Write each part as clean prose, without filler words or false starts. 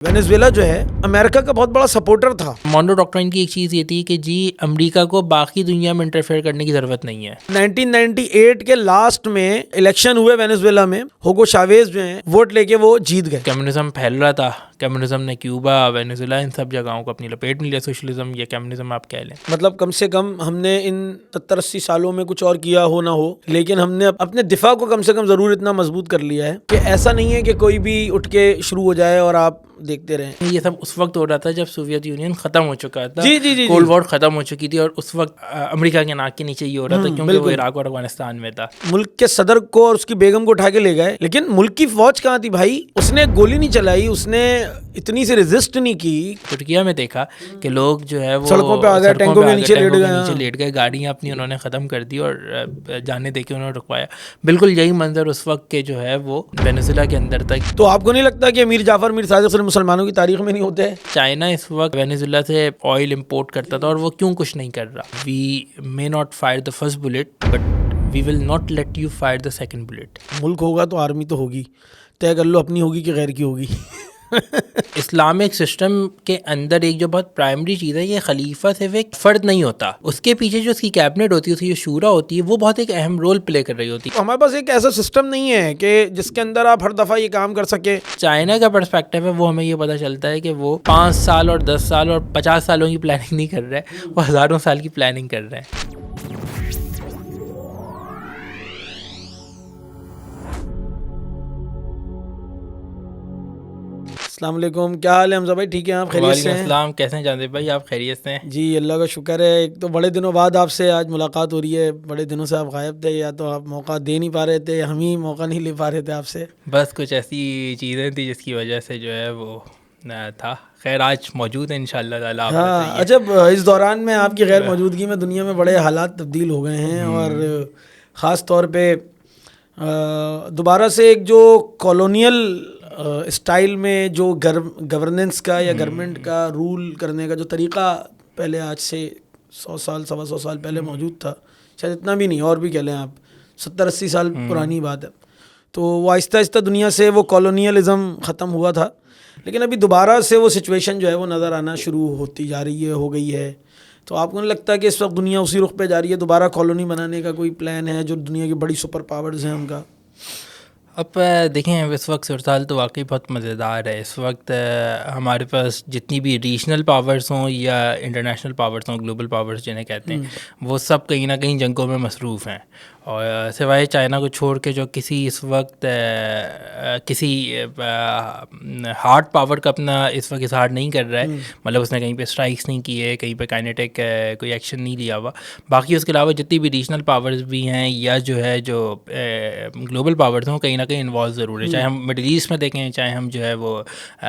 Venezuela جو ہے امریکہ کا بہت بڑا سپورٹر تھا. مونرو ڈاکٹرائن کی ایک چیز یہ تھی کہ جی امریکہ کو باقی دنیا میں انٹرفیئر کرنے کی ضرورت نہیں ہے. 1998 کے لاسٹ میں الیکشن ہوئے وینزویلا میں, ہوگو شاویز جو ہیں ووٹ لے کے وہ جیت گئے. کمیونزم پھیل رہا تھا, کمیونزم نے کیوبا, وینزویلا, ان سب جگہوں کو اپنی لپیٹ میں لیا. سوشلزم یا کمیونزم آپ کہہ لیں. مطلب کم سے کم ہم نے ان 70-80 سالوں میں کچھ اور کیا ہو نہ ہو, لیکن ہم نے اپنے دفاع کو کم سے کم ضرور اتنا مضبوط کر لیا ہے کہ ایسا نہیں ہے کہ کوئی بھی اٹھ کے شروع ہو جائے اور آپ دیکھتے رہیں. یہ سب اس وقت ہو رہا تھا جب سوویت یونین ختم ہو چکا تھا. جی کولڈ وار ختم ہو چکی تھی, اور اس وقت امریکہ کے ناک کے نیچے یہ ہو رہا تھا کیونکہ وہ عراق اور افغانستان میں تھا. ملک کے صدر کو اور اس کی بیگم کو اٹھا کے لے گئے, لیکن ملک کی فوج کہاں تھی بھائی؟ اس نے گولی نہیں چلائی, اس نے اتنی سی ریزسٹ نہیں کی. ترکیہ میں دیکھا کہ لوگ جو ہے وہ سڑکوں پہ آ گئے, ٹینکوں کے نیچے لیٹ گئے, گاڑیاں اپنی انہوں نے ختم کر دی اور جانے دے کے انہوں نے رکوایا. بالکل یہی منظر اس وقت کے جو ہے وہ وینزویلا کے اندر تھا. تو آپ کو نہیں لگتا کہ امیر جعفر میر صادق صرف مسلمانوں کی تاریخ میں نہیں ہوتے ہیں؟ چائنا اس وقت وینزویلا سے آئل امپورٹ کرتا تھا, اور وہ کیوں کچھ نہیں کر رہا؟ We may not fire the first bullet but we will not let you fire the second bullet. ملک ہوگا تو آرمی تو ہوگی, طے کر لو اپنی ہوگی کہ غیر کی ہوگی. اسلامک سسٹم کے اندر ایک جو بہت پرائمری چیز ہے, یہ خلیفہ صرف ایک فرد نہیں ہوتا, اس کے پیچھے جو اس کی کیبنٹ ہوتی ہے, اس کی جو شورا ہوتی ہے, وہ بہت ایک اہم رول پلے کر رہی ہوتی ہے. ہمارے پاس ایک ایسا سسٹم نہیں ہے کہ جس کے اندر آپ ہر دفعہ یہ کام کر سکے. چائنا کا پرسپیکٹیو ہے, وہ ہمیں یہ پتہ چلتا ہے کہ وہ 5 سال اور 10 سال اور 50 سالوں کی پلاننگ نہیں کر رہے, وہ ہزاروں سال کی پلاننگ کر رہے ہیں. السلام علیکم, کیا حال ہے حمزہ بھائی؟ ٹھیک ہے آپ خیریت سے ہیں؟ وعلیکم السلام, کیسے ہیں جاندے بھائی, آپ خیریت سے ہیں؟ جی اللہ کا شکر ہے. ایک تو بڑے دنوں بعد آپ سے آج ملاقات ہو رہی ہے, بڑے دنوں سے آپ غائب تھے, یا تو آپ موقع دے نہیں پا رہے تھے, ہم ہی موقع نہیں لے پا رہے تھے آپ سے. بس کچھ ایسی چیزیں تھیں جس کی وجہ سے جو ہے وہ تھا. خیر آج موجود ہیں انشاءاللہ تعالیٰ. ہاں اچھا, اس دوران میں آپ کی غیر موجودگی میں دنیا میں بڑے حالات تبدیل ہو گئے ہیں, اور خاص طور پہ دوبارہ سے ایک جو کالونیل اسٹائل میں جو گورننس کا یا گورنمنٹ کا رول کرنے کا جو طریقہ پہلے آج سے 100 سال 125 سال پہلے موجود تھا, شاید اتنا بھی نہیں, اور بھی کہہ لیں آپ 70-80 سال پرانی بات ہے, تو وہ آہستہ آہستہ دنیا سے وہ کالونیلزم ختم ہوا تھا. لیکن ابھی دوبارہ سے وہ سچویشن جو ہے وہ نظر آنا شروع ہوتی جا رہی ہے, ہو گئی ہے. تو آپ کو نہیں لگتا کہ اس وقت دنیا اسی رخ پہ جا رہی ہے, دوبارہ کالونی بنانے کا کوئی پلان ہے جو دنیا کی بڑی سپر پاورز ہیں ان کا؟ اب دیکھیں, اس وقت صورتحال تو واقعی بہت مزیدار ہے. اس وقت ہمارے پاس جتنی بھی ریجنل پاورز ہوں یا انٹرنیشنل پاورز ہوں, گلوبل پاورز جنہیں کہتے ہیں, وہ سب کہیں نہ کہیں جنگوں میں مصروف ہیں. اور سوائے چائنا کو چھوڑ کے جو کسی اس وقت کسی ہارڈ پاور کا اپنا اس وقت اظہار نہیں کر رہا ہے, مطلب اس نے کہیں پہ اسٹرائکس نہیں کیے, کہیں پہ کائنیٹک کوئی ایکشن نہیں لیا ہوا. باقی اس کے علاوہ جتنی بھی ریجنل پاورز بھی ہیں یا جو ہے جو گلوبل پاورز ہوں, کہیں نہ کہیں انوالو ضرور ہے. چاہے ہم مڈل ایسٹ میں دیکھیں, چاہے ہم جو ہے وہ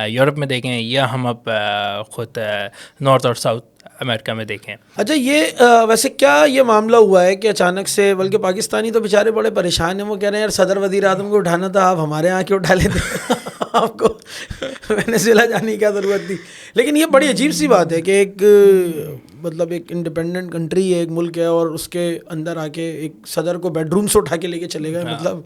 یورپ میں دیکھیں, یا ہم اب خود نارتھ اور ساؤتھ امریکہ میں دیکھیں. اچھا, یہ ویسے کیا یہ معاملہ ہوا ہے کہ اچانک سے, بلکہ پاکستانی تو بیچارے بڑے پریشان ہیں, وہ کہہ رہے ہیں یار صدر وزیر اعظم کو اٹھانا تھا, آپ ہمارے یہاں کیوں اٹھا لیتے, آپ کو وینزویلا جانے کی کیا ضرورت تھی. لیکن یہ بڑی عجیب سی بات ہے کہ ایک مطلب ایک انڈیپینڈنٹ کنٹری ہے, ایک ملک ہے, اور اس کے اندر آ کے ایک صدر کو بیڈ روم سے اٹھا کے لے کے چلے گئے, مطلب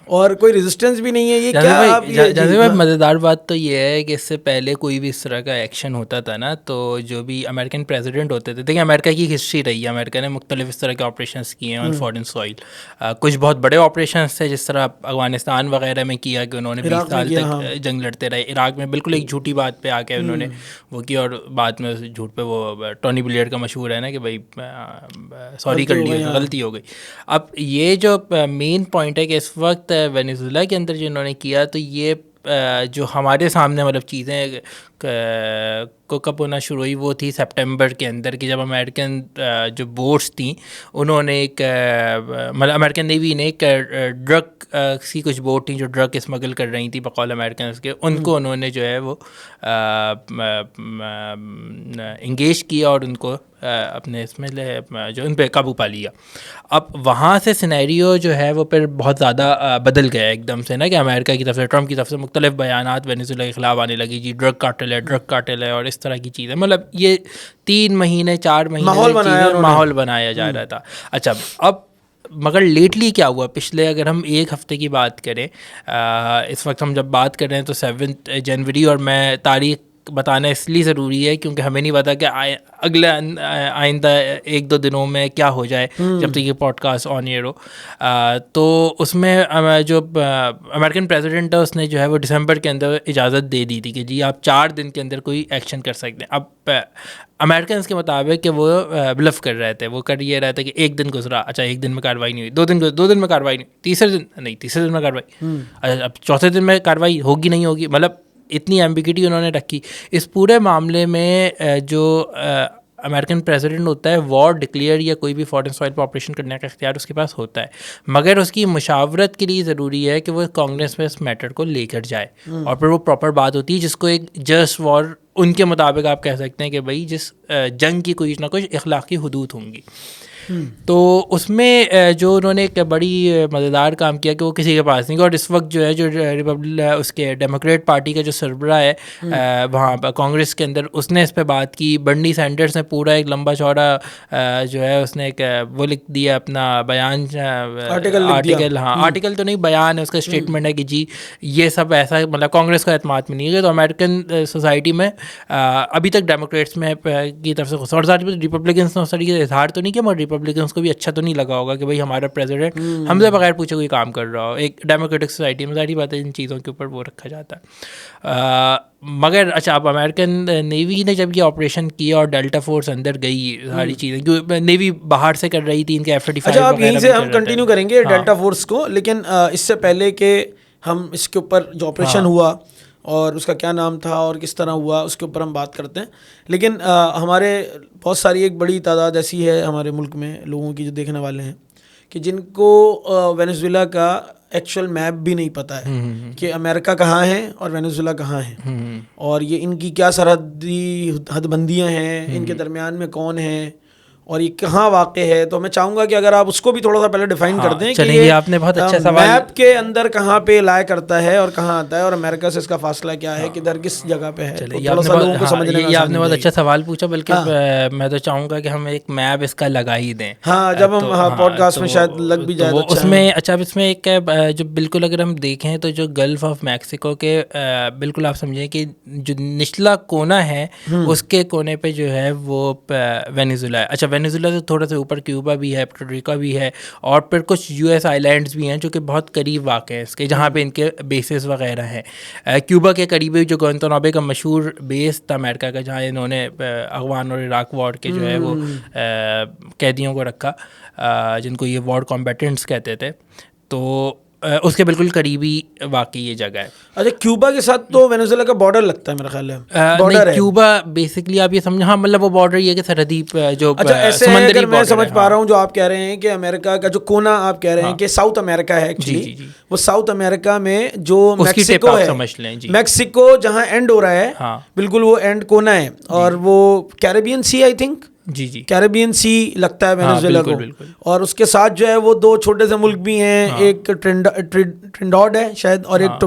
اور کوئی ریزسٹنس بھی نہیں ہے. یہ کیا جیسے بھائی مزیدار بات تو یہ ہے کہ اس سے پہلے کوئی بھی اس طرح کا ایکشن ہوتا تھا نا, تو جو بھی امریکن پریزیڈنٹ ہوتے تھے, دیکھیں امریکہ کی ہسٹری رہی ہے, امریکہ نے مختلف اس طرح کے آپریشنس کیے ہیں آن فارن سوئل. کچھ بہت بڑے آپریشنس تھے, جس طرح افغانستان وغیرہ میں کیا کہ انہوں نے 20 سال تک جنگ لڑتے رہے. عراق میں بالکل ایک جھوٹی بات پہ آ کے انہوں نے وہ کیا, اور بعد میں جھوٹ پہ وہ ٹونی بلیئر کا مشہور ہے نا کہ بھائی سوری کر لی, غلطی ہو گئی. اب یہ جو مین پوائنٹ ہے کہ اس وقت وینزویلا کے اندر جو انہوں نے کیا, تو یہ جو ہمارے سامنے مطلب چیزیں کو کب ہونا شروع ہوئی, وہ تھی سپٹمبر کے اندر, کہ جب امریکن جو بوٹس تھیں انہوں نے ایک مطلب امریکن نیوی نے ایک ڈرگ کی کچھ بوٹ تھیں جو ڈرگ اسمگل کر رہی تھیں بقول امریکنس کے, ان کو انہوں نے جو ہے وہ انگیج کیا اور ان کو اپنے اس میں جو ان پہ قابو پا لیا. اب وہاں سے سینیریو جو ہے وہ پھر بہت زیادہ بدل گیا ایک دم سے نا, کہ امریکہ کی طرف سے, ٹرمپ کی طرف سے مختلف بیانات وینزویلا کے خلاف آنے لگی, جی ڈرگ کارٹل ہے اور اس طرح کی چیزیں, مطلب یہ 3 مہینے 4 مہینے ماحول بنایا جا رہا تھا. اچھا, اب مگر لیٹلی کیا ہوا پچھلے اگر ہم ایک ہفتے کی بات کریں, اس وقت ہم جب بات کر رہے ہیں تو 7 جنوری, اور میں تاریخ بتانا اس لیے ضروری ہے کیونکہ ہمیں نہیں پتا کہ اگلے آئندہ 1-2 دنوں میں کیا ہو جائے جب تک یہ پوڈ کاسٹ آن ایئر ہو. تو اس میں جو امریکن پریزیڈنٹ ہے اس نے جو ہے وہ دسمبر کے اندر اجازت دے دی تھی کہ جی آپ 4 دن کے اندر کوئی ایکشن کر سکتے ہیں. اب امریکنس کے مطابق کہ وہ بلف کر رہے تھے, وہ کر یہ رہے تھے کہ 1 دن گزرا, اچھا 1 دن میں کاروائی نہیں ہوئی, 2 دن میں کاروائی نہیں, تیسرے دن میں کاروائی, اچھا اب چوتھے دن میں کاروائی ہوگی نہیں ہوگی, مطلب اتنی ایمبیگیٹی انہوں نے رکھی. اس پورے معاملے میں جو امریکن پریزیڈنٹ ہوتا ہے وار ڈکلیئر یا کوئی بھی فارن سوائل پہ آپریشن کرنے کا اختیار اس کے پاس ہوتا ہے, مگر اس کی مشاورت کے لیے ضروری ہے کہ وہ کانگریس میں اس میٹر کو لے کر جائے, اور پھر وہ پراپر بات ہوتی ہے جس کو ایک جسٹ وار ان کے مطابق آپ کہہ سکتے ہیں کہ بھائی جس جنگ کی کچھ نہ کچھ اخلاقی حدود ہوں گی. تو اس میں جو انہوں نے ایک بڑی مزیدار کام کیا کہ وہ کسی کے پاس نہیں, اور اس وقت جو ہے جو اس کے ڈیموکریٹ پارٹی کا جو سربراہ ہے وہاں کانگریس کے اندر, اس نے اس پہ بات کی. برنی سینڈرز نے پورا ایک لمبا چوڑا جو ہے اس نے ایک وہ لکھ دیا اپنا بیان, آرٹیکل, ہاں آرٹیکل تو نہیں بیان ہے, اس کا اسٹیٹمنٹ ہے کہ جی یہ سب ایسا مطلب کانگریس کا اعتماد میں نہیں ہے. تو امریکن سوسائٹی میں ابھی تک ڈیموکریٹس میں کی طرف سے غصہ, اور ساتھ ہی ریپبلکنس نے اس طریقے سے اظہار تو نہیں کیا, مگر ریپبلکنس کو بھی اچھا تو نہیں لگا ہوگا کہ بھائی ہمارا پریزیڈنٹ ہم سے بغیر پوچھے کوئی کام کر رہا ہو. ایک ڈیموکریٹک سوسائٹی میں ظاہری بات ہے ان چیزوں کے اوپر وہ رکھا جاتا ہے. مگر اچھا اب امریکن نیوی نے جب یہ آپریشن کیا اور ڈیلٹا فورس اندر گئی, ساری چیزیں نیوی باہر سے کر رہی تھی, ان کے F-35. اچھا آپ یہیں سے ہم کنٹینیو کریں گے ڈیلٹا فورس کو, لیکن اس سے پہلے کہ ہم اس کے اوپر جو آپریشن ہوا اور اس کا کیا نام تھا اور کس طرح ہوا اس کے اوپر ہم بات کرتے ہیں. لیکن ہمارے بہت ساری ایک بڑی تعداد ایسی ہے ہمارے ملک میں لوگوں کی جو دیکھنے والے ہیں کہ جن کو وینیزویلا کا ایکچوئل میپ بھی نہیں پتہ ہے کہ امریکہ کہاں ہے اور وینیزویلا کہاں ہے, اور یہ ان کی کیا سرحدی حد بندیاں ہیں, ان کے درمیان میں کون ہیں اور یہ کہاں واقع ہے. تو میں چاہوں گا کہ اگر آپ اس کو بھی تھوڑا سا پہلے ڈیفائن کر دیں کہ یہ آپ نے بہت اچھا سوال میپ کے اندر کہاں پہ لائے کرتا ہے اور کہاں آتا ہے, اور امریکہ سے اس کا فاصلہ کیا ہے, کدھر کس جگہ پہ ہے. تھوڑا سا لوگوں کو سمجھنے میں آپ نے بہت اچھا سوال پوچھا, بلکہ میں تو چاہوں گا کہ ہم ایک میپ اس کا لگا ہی دیں. ہاں جب ہم پوڈ کاسٹ میں شاید لگ بھی جائے اس میں. اچھا اب اس میں ایک جو بالکل اگر ہم دیکھیں تو جو گلف آف میکسیکو کے بالکل آپ سمجھیں کہ جو نچلا کونا ہے اس کے کونے پہ جو ہے وہ وینیزویلا ہے. اچھا وینیزویلا سے تھوڑا سا اوپر کیوبا بھی ہے, پورٹوریکو بھی ہے, اور پھر کچھ US آئیلینڈز بھی ہیں جو کہ بہت قریب واقع ہیں اس کے, جہاں پہ ان کے بیسز وغیرہ ہیں. کیوبا کے قریب جو گوانتانامو کا مشہور بیس تھا امریکہ کا, جہاں انہوں نے افغان اور عراق وار کے جو ہے وہ قیدیوں کو رکھا, جن کو یہ وار کمبیٹنٹس کہتے تھے, تو اس کے بالکل قریبی واقعی یہ جگہ ہے. اچھا کیوبا کے ساتھ تو وینیزویلا کا بارڈر لگتا ہے میرا خیال ہے, بارڈر ہے کیوبا بیسکلی آپ یہ سمجھیں, ہاں مطلب وہ بارڈر یہ کہ سرحدی جو سمندری, میں سمجھ پا رہا ہوں جو آپ کہہ رہے ہیں کہ امریکہ کا جو کونا آپ کہہ رہے ہیں کہ ساؤتھ امریکہ ہے ایکچولی, وہ ساؤتھ امریکہ میں جو میکسیکو ہے, میکسیکو جہاں اینڈ ہو رہا ہے بالکل وہ اینڈ کونا ہے, اور وہ کیریبین سی آئی تھنک, جی کیریبین سی لگتا ہے وینیزویلا کو, اور اس کے ساتھ جو ہے وہ 2 چھوٹے سے ملک بھی ہیں, ایک ٹرینڈاڈ ہے شاید اور ایک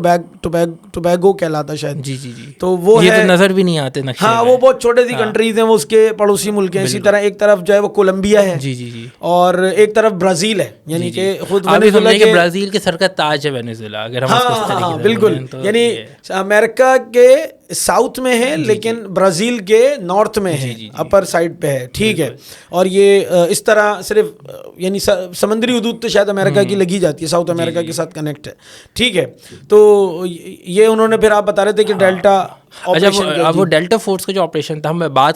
ٹوبیگو کہلاتا ہے شاید. جی تو وہ یہ تو نظر بھی نہیں آتے نقشے, ہاں وہ بہت چھوٹے سی کنٹریز ہیں, وہ اس کے پڑوسی ملک ہیں. اسی طرح ایک طرف جو ہے وہ کولمبیا ہے, اور ایک طرف برازیل ہے, یعنی کہ خود وینیزویلا کے برازیل کے سر کا تاج ہے وینیزویلا, اگر ہم اس کو اس طریقے سے بالکل, یعنی امریکہ کے ساؤتھ میں ہے لیکن برازیل کے نارتھ میں ہے, اپر سائڈ پہ ہے, ٹھیک ہے. اور یہ اس طرح صرف یعنی سمندری حدود تو شاید امریکہ کی لگی جاتی ہے, ساؤتھ امریکہ کے ساتھ کنیکٹ ہے, ٹھیک ہے. تو یہ انہوں نے پھر آپ بتا رہے تھے کہ ڈیلٹا, اچھا وہ ڈیلٹا فورس کا جو آپریشن تھا,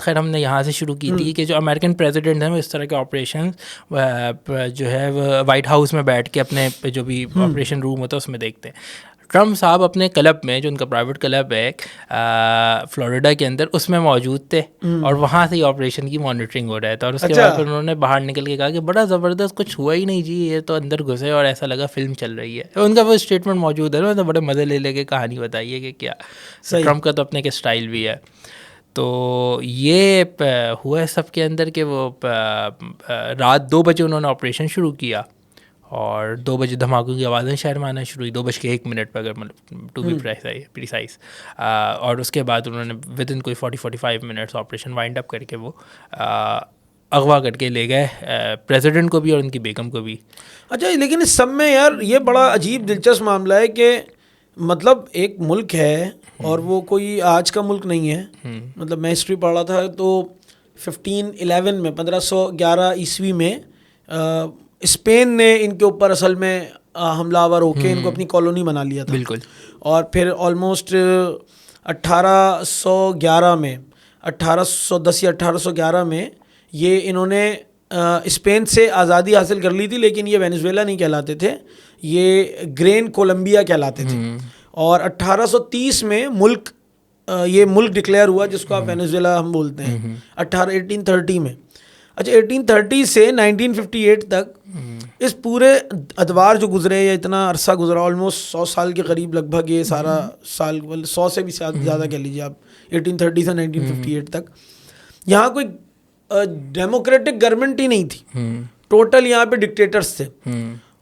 ہم نے یہاں سے شروع کی تھی کہ جو امریکن پریزیڈنٹ ہیں وہ اس طرح کے آپریشن جو ہے وائٹ ہاؤس میں بیٹھ کے اپنے جو بھی آپریشن روم ہوتا ہے اس میں دیکھتے ہیں. ٹرمپ صاحب اپنے کلب میں, جو ان کا پرائیویٹ کلب ہے فلوریڈا کے اندر, اس میں موجود تھے, اور وہاں سے ہی آپریشن کی مانیٹرنگ ہو رہا تھا. اور اس کے بعد انہوں نے باہر نکل کے کہا کہ بڑا زبردست, کچھ ہوا ہی نہیں جی, یہ تو اندر گھسے اور ایسا لگا فلم چل رہی ہے. ان کا وہ اسٹیٹمنٹ موجود ہے, تو بڑے مزے لے کے کہانی بتائیے کہ کیا. ٹرمپ کا تو اپنے کے اسٹائل بھی ہے. تو یہ ہوا ہے سب کے اندر کہ وہ رات 2 بجے انہوں نے آپریشن شروع کیا, اور 2 بجے دھماکوں کی آوازیں شہر میں آنا شروع ہوئی, 2:01 پہ اگر مطلب ٹو بی پریسائز. اور اس کے بعد انہوں نے ود ان کوئی 40-45 منٹس آپریشن وائنڈ اپ کر کے وہ اغوا کر کے لے گئے پریزیڈنٹ کو بھی اور ان کی بیگم کو بھی. اچھا لیکن اس سب میں یار یہ بڑا عجیب دلچسپ معاملہ ہے کہ مطلب ایک ملک ہے اور وہ کوئی آج کا ملک نہیں ہے. مطلب میں ہسٹری پڑھ رہا تھا تو 1511 میں 1511 عیسوی میں اسپین نے ان کے اوپر اصل میں حملہ آور ہو کے ان کو اپنی کالونی بنا لیا تھا. بالکل. اور پھر آلموسٹ 1811 میں 1810 یا 1811 میں یہ انہوں نے اسپین سے آزادی حاصل کر لی تھی, لیکن یہ وینیزویلا نہیں کہلاتے تھے, یہ گرین کولمبیا کہلاتے تھے. اور 1830 میں یہ ملک ڈکلیئر ہوا جس کو آپ وینیزویلا ہم بولتے ہیں 1830 میں. اچھا 1830 سے 1958 تک اس پورے ادوار جو گزرے یا اتنا عرصہ گزرا, آلموسٹ 100 سال کے قریب لگ بھگ یہ سارا سال, 100 سے بھی زیادہ کہہ لیجیے آپ, 1830 سے 1958 تک یہاں کوئی ڈیموکریٹک گورنمنٹ ہی نہیں تھی, ٹوٹل یہاں پہ ڈکٹیٹرز تھے.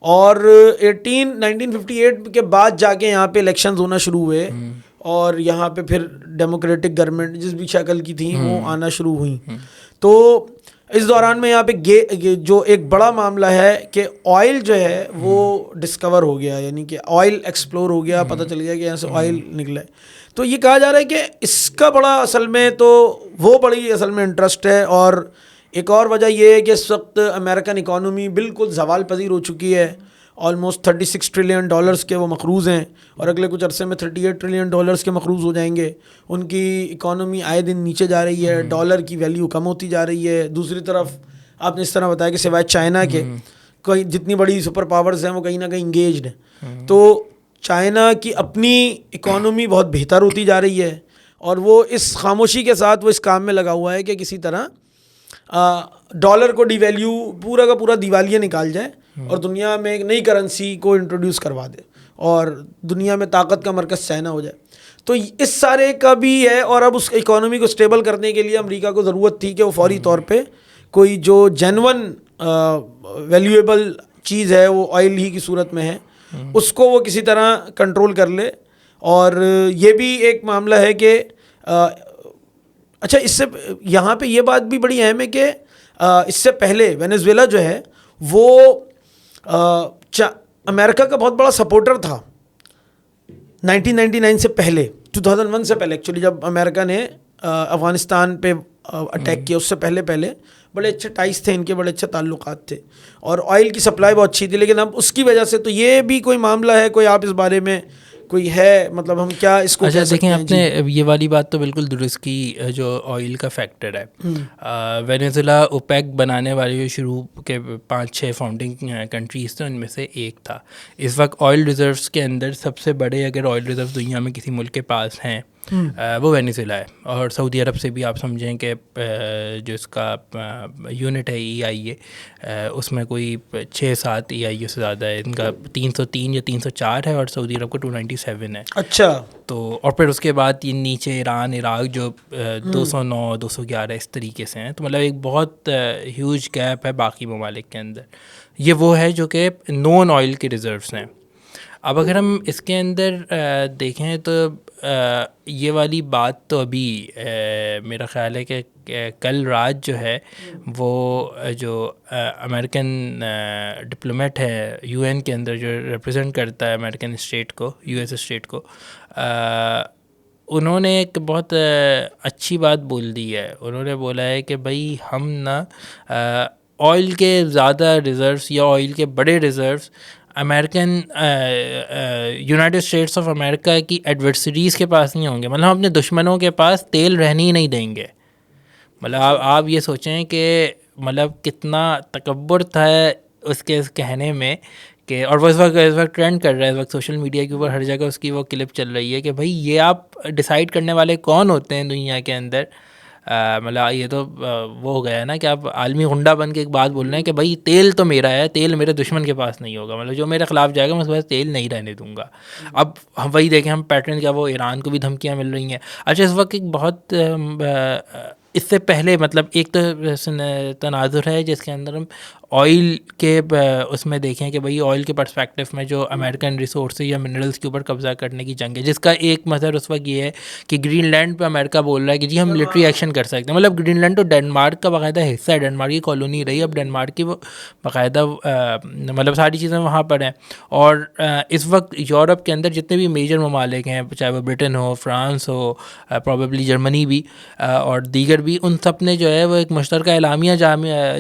اور 1958 کے بعد جا کے یہاں پہ الیکشنز ہونا شروع ہوئے اور یہاں پہ پھر ڈیموکریٹک گورنمنٹ جس بھی شکل کی تھیں وہ آنا شروع ہوئیں. تو اس دوران میں یہاں پہ جو ایک بڑا معاملہ ہے کہ آئل جو ہے وہ ڈسکور ہو گیا, یعنی کہ آئل ایکسپلور ہو گیا, پتہ چل گیا کہ یہاں سے آئل نکلا ہے. تو یہ کہا جا رہا ہے کہ اس کا بڑا اصل میں تو وہ بڑی اصل میں انٹرسٹ ہے. اور ایک اور وجہ یہ ہے کہ اس وقت امریکن اکانومی بالکل زوال پذیر ہو چکی ہے, آلموسٹ $36 ٹریلین کے وہ مقروض ہیں اور اگلے کچھ عرصے میں $38 ٹریلین کے مقروض ہو جائیں گے. ان کی اکانومی آئے دن نیچے جا رہی ہے, ڈالر کی ویلیو کم ہوتی جا رہی ہے. دوسری طرف آپ نے اس طرح بتایا کہ سوائے چائنا کے کوئی جتنی بڑی سپر پاورز ہیں وہ کہیں نہ کہیں انگیجڈ ہیں. تو چائنا کی اپنی اکانومی بہت بہتر ہوتی جا رہی ہے اور وہ اس خاموشی کے ساتھ وہ اس کام میں لگا ہوا ہے کہ کسی طرح ڈالر کو ڈی ویلیو پورا کا پورا دیوالیہ نکال جائے اور دنیا میں ایک نئی کرنسی کو انٹروڈیوس کروا دے اور دنیا میں طاقت کا مرکز چائنا ہو جائے. تو اس سارے کا بھی ہے. اور اب اس اکانومی کو اسٹیبل کرنے کے لیے امریکہ کو ضرورت تھی کہ وہ فوری طور پہ کوئی جو جینون ویلیویبل چیز ہے وہ آئل ہی کی صورت میں ہے اس کو وہ کسی طرح کنٹرول کر لے. اور یہ بھی ایک معاملہ ہے کہ اچھا اس سے یہاں پہ یہ بات بھی بڑی اہم ہے کہ اس سے پہلے وینیزویلا جو ہے وہ امریکہ کا بہت بڑا سپورٹر تھا 1999 سے پہلے, 2001 سے پہلے ایکچولی, جب امریکہ نے افغانستان پہ اٹیک کیا اس سے پہلے بڑے اچھے ٹائز تھے ان کے, بڑے اچھے تعلقات تھے اور آئل کی سپلائی بہت اچھی تھی. لیکن اب اس کی وجہ سے تو یہ بھی کوئی معاملہ ہے, کوئی آپ اس بارے میں کوئی ہے, مطلب ہم کیا اس کو اچھا دیکھیں آپ نے یہ والی بات تو بالکل درست کی. جو آئل کا فیکٹر ہے, وینیزویلا اوپیک بنانے والے جو شروع کے 5-6 فاؤنڈنگ کنٹریز تھے ان میں سے ایک تھا. اس وقت آئل ریزروز کے اندر سب سے بڑے اگر آئل ریزروز دنیا میں کسی ملک کے پاس ہیں وہ وینیزویلا ہے. اور سعودی عرب سے بھی آپ سمجھیں کہ جو اس کا یونٹ ہے EIA اس میں کوئی 6-7 EIA سے زیادہ ہے. ان کا 303 یا 304 ہے اور سعودی عرب کو 297 ہے. اچھا. تو اور پھر اس کے بعد یہ نیچے ایران, عراق جو 209, 211 اس طریقے سے ہیں. تو مطلب ایک بہت ہیوج گیپ ہے باقی ممالک کے اندر. یہ وہ ہے جو کہ نون آئل کے ریزروز ہیں. اب اگر ہم اس کے اندر دیکھیں تو یہ والی بات تو ابھی میرا خیال ہے کہ کل رات جو ہے وہ جو امریکن ڈپلومیٹ ہے UN کے اندر جو ریپرزینٹ کرتا ہے امریکن اسٹیٹ کو, US اسٹیٹ کو, انہوں نے ایک بہت اچھی بات بول دی ہے. انہوں نے بولا ہے کہ بھائی ہم نا آئل کے زیادہ ریزروز یا آئل کے بڑے reserves American United States of America کی ایڈورسریز کے پاس نہیں ہوں گے. مطلب ہم اپنے دشمنوں کے پاس تیل رہنے ہی نہیں دیں گے. مطلب آپ یہ سوچیں کہ مطلب کتنا تکبر تھا اس کے کہنے میں کہ, اور وہ اس وقت ٹرینڈ کر رہا ہے اس وقت سوشل میڈیا کے اوپر ہر جگہ اس کی وہ کلپ چل رہی ہے کہ بھائی یہ آپ ڈیسائیڈ کرنے والے کون ہوتے ہیں دنیا کے اندر. مطلب یہ تو وہ ہو گیا ہے نا کہ آپ عالمی غنڈہ بن کے ایک بات بول رہے ہیں کہ بھائی تیل تو میرا ہے, تیل میرے دشمن کے پاس نہیں ہوگا. مطلب جو میرے خلاف جائے گا میں اس کے پاس تیل نہیں رہنے دوں گا. اب ہم وہی دیکھیں ہم پیٹرن کیا, وہ ایران کو بھی دھمکیاں مل رہی ہیں. اچھا اس وقت ایک بہت اس سے پہلے مطلب ایک تو تناظر ہے جس کے اندر ہم آئل کے اس میں دیکھیں کہ بھائی آئل کے پرسپیکٹو میں جو امریکن ریسورسز یا منرلس کے اوپر قبضہ کرنے کی جنگ ہے، جس کا ایک مظہر اس وقت یہ ہے کہ گرین لینڈ پہ امریکہ بول رہا ہے کہ جی ہم ملٹری ایکشن کر سکتے ہیں. مطلب گرین لینڈ تو ڈنمارک کا باقاعدہ حصہ ہے، ڈنمارک کی کالونی رہی، اب ڈنمارک کی وہ باقاعدہ مطلب ساری چیزیں وہاں پر ہیں. اور اس وقت یورپ کے اندر جتنے بھی میجر ممالک ہیں، چاہے وہ برٹن ہو، فرانس ہو، پروبیبلی جرمنی بھی اور دیگر بھی، ان سب نے جو ہے وہ ایک مشترکہ اعلامیہ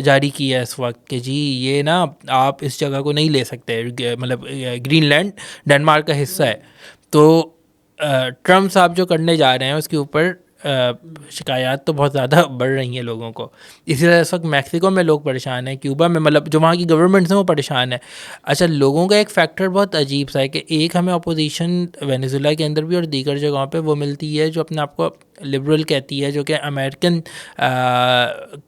جاری کیا ہے اس وقت کہ جی یہ نا آپ اس جگہ کو نہیں لے سکتے، مطلب گرین لینڈ ڈنمارک کا حصہ ہے. تو ٹرمپ صاحب جو کرنے جا رہے ہیں اس کے اوپر شکایات تو بہت زیادہ بڑھ رہی ہیں لوگوں کو. اسی طرح اس وقت میکسیکو میں لوگ پریشان ہیں، کیوبا میں، مطلب جو وہاں کی گورنمنٹس ہیں وہ پریشان ہیں. اچھا، لوگوں کا ایک فیکٹر بہت عجیب سا ہے کہ ایک ہمیں اپوزیشن وینیزویلا کے اندر بھی اور دیگر جگہوں پہ وہ ملتی ہے جو اپنے آپ کو لبرل کہتی ہے، جو کہ امریکن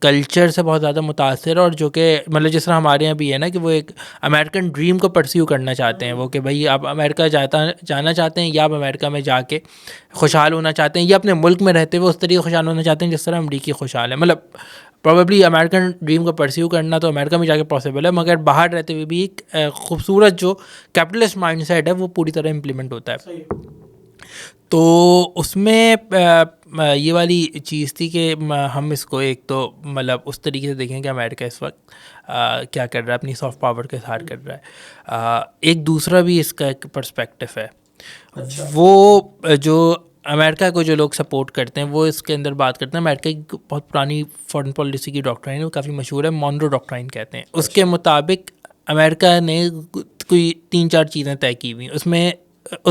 کلچر سے بہت زیادہ متاثر ہے، اور جو کہ مطلب جس طرح ہمارے یہاں بھی ہے نا کہ وہ ایک امریکن ڈریم کو پرسیو کرنا چاہتے ہیں، وہ کہ بھائی آپ امریکہ جانا چاہتے ہیں یا آپ امریکہ میں جا کے خوشحال ہونا چاہتے ہیں، یا اپنے ملک میں رہتے ہوئے اس طریقے خوشحال ہونا چاہتے ہیں جس طرح امریکی خوشحال ہے. مطلب پروبیبلی امریکن ڈریم کو پرسیو کرنا تو امریکہ میں جا کے پاسبل ہے، مگر باہر رہتے ہوئے بھی ایک خوبصورت جو کیپٹلسٹ مائنڈ سیٹ ہے وہ پوری طرح امپلیمنٹ ہوتا ہے. تو اس میں یہ والی چیز تھی کہ ہم اس کو ایک تو مطلب اس طریقے سے دیکھیں کہ امریکہ اس وقت کیا کر رہا ہے، اپنی سافٹ پاور کا اظہار کر رہا ہے. ایک دوسرا بھی اس کا ایک پرسپیکٹو ہے، وہ جو امریکہ کو جو لوگ سپورٹ کرتے ہیں وہ اس کے اندر بات کرتے ہیں. امریکہ کی بہت پرانی فارن پالیسی کی ڈاکٹرائن ہے، وہ کافی مشہور ہے، مونرو ڈاکٹرائن کہتے ہیں. اس کے مطابق امریکہ نے کوئی 3-4 چیزیں طے کی ہوئی. اس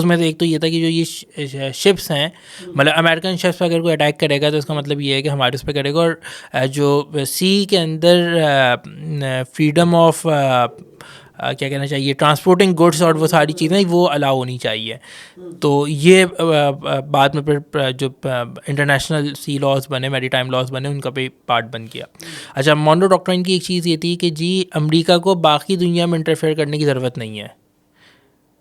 میں سے ایک تو یہ تھا کہ جو یہ شپس ہیں، مطلب امریکن شپس پہ اگر کوئی اٹیک کرے گا تو اس کا مطلب یہ ہے کہ ہمارے اس پہ کرے گا، اور جو سی کے اندر فریڈم آف کیا کہنا چاہیے، ٹرانسپورٹنگ گڈس اور وہ ساری چیزیں وہ الاؤ ہونی چاہیے. تو یہ بعد میں پھر جو انٹرنیشنل سی لاز بنے، میری ٹائم لاز بنے، ان کا بھی پارٹ بن گیا. اچھا، مونرو ڈاکٹرائن کی ایک چیز یہ تھی کہ جی امریکہ کو باقی دنیا میں انٹرفیئر کرنے کی ضرورت نہیں ہے،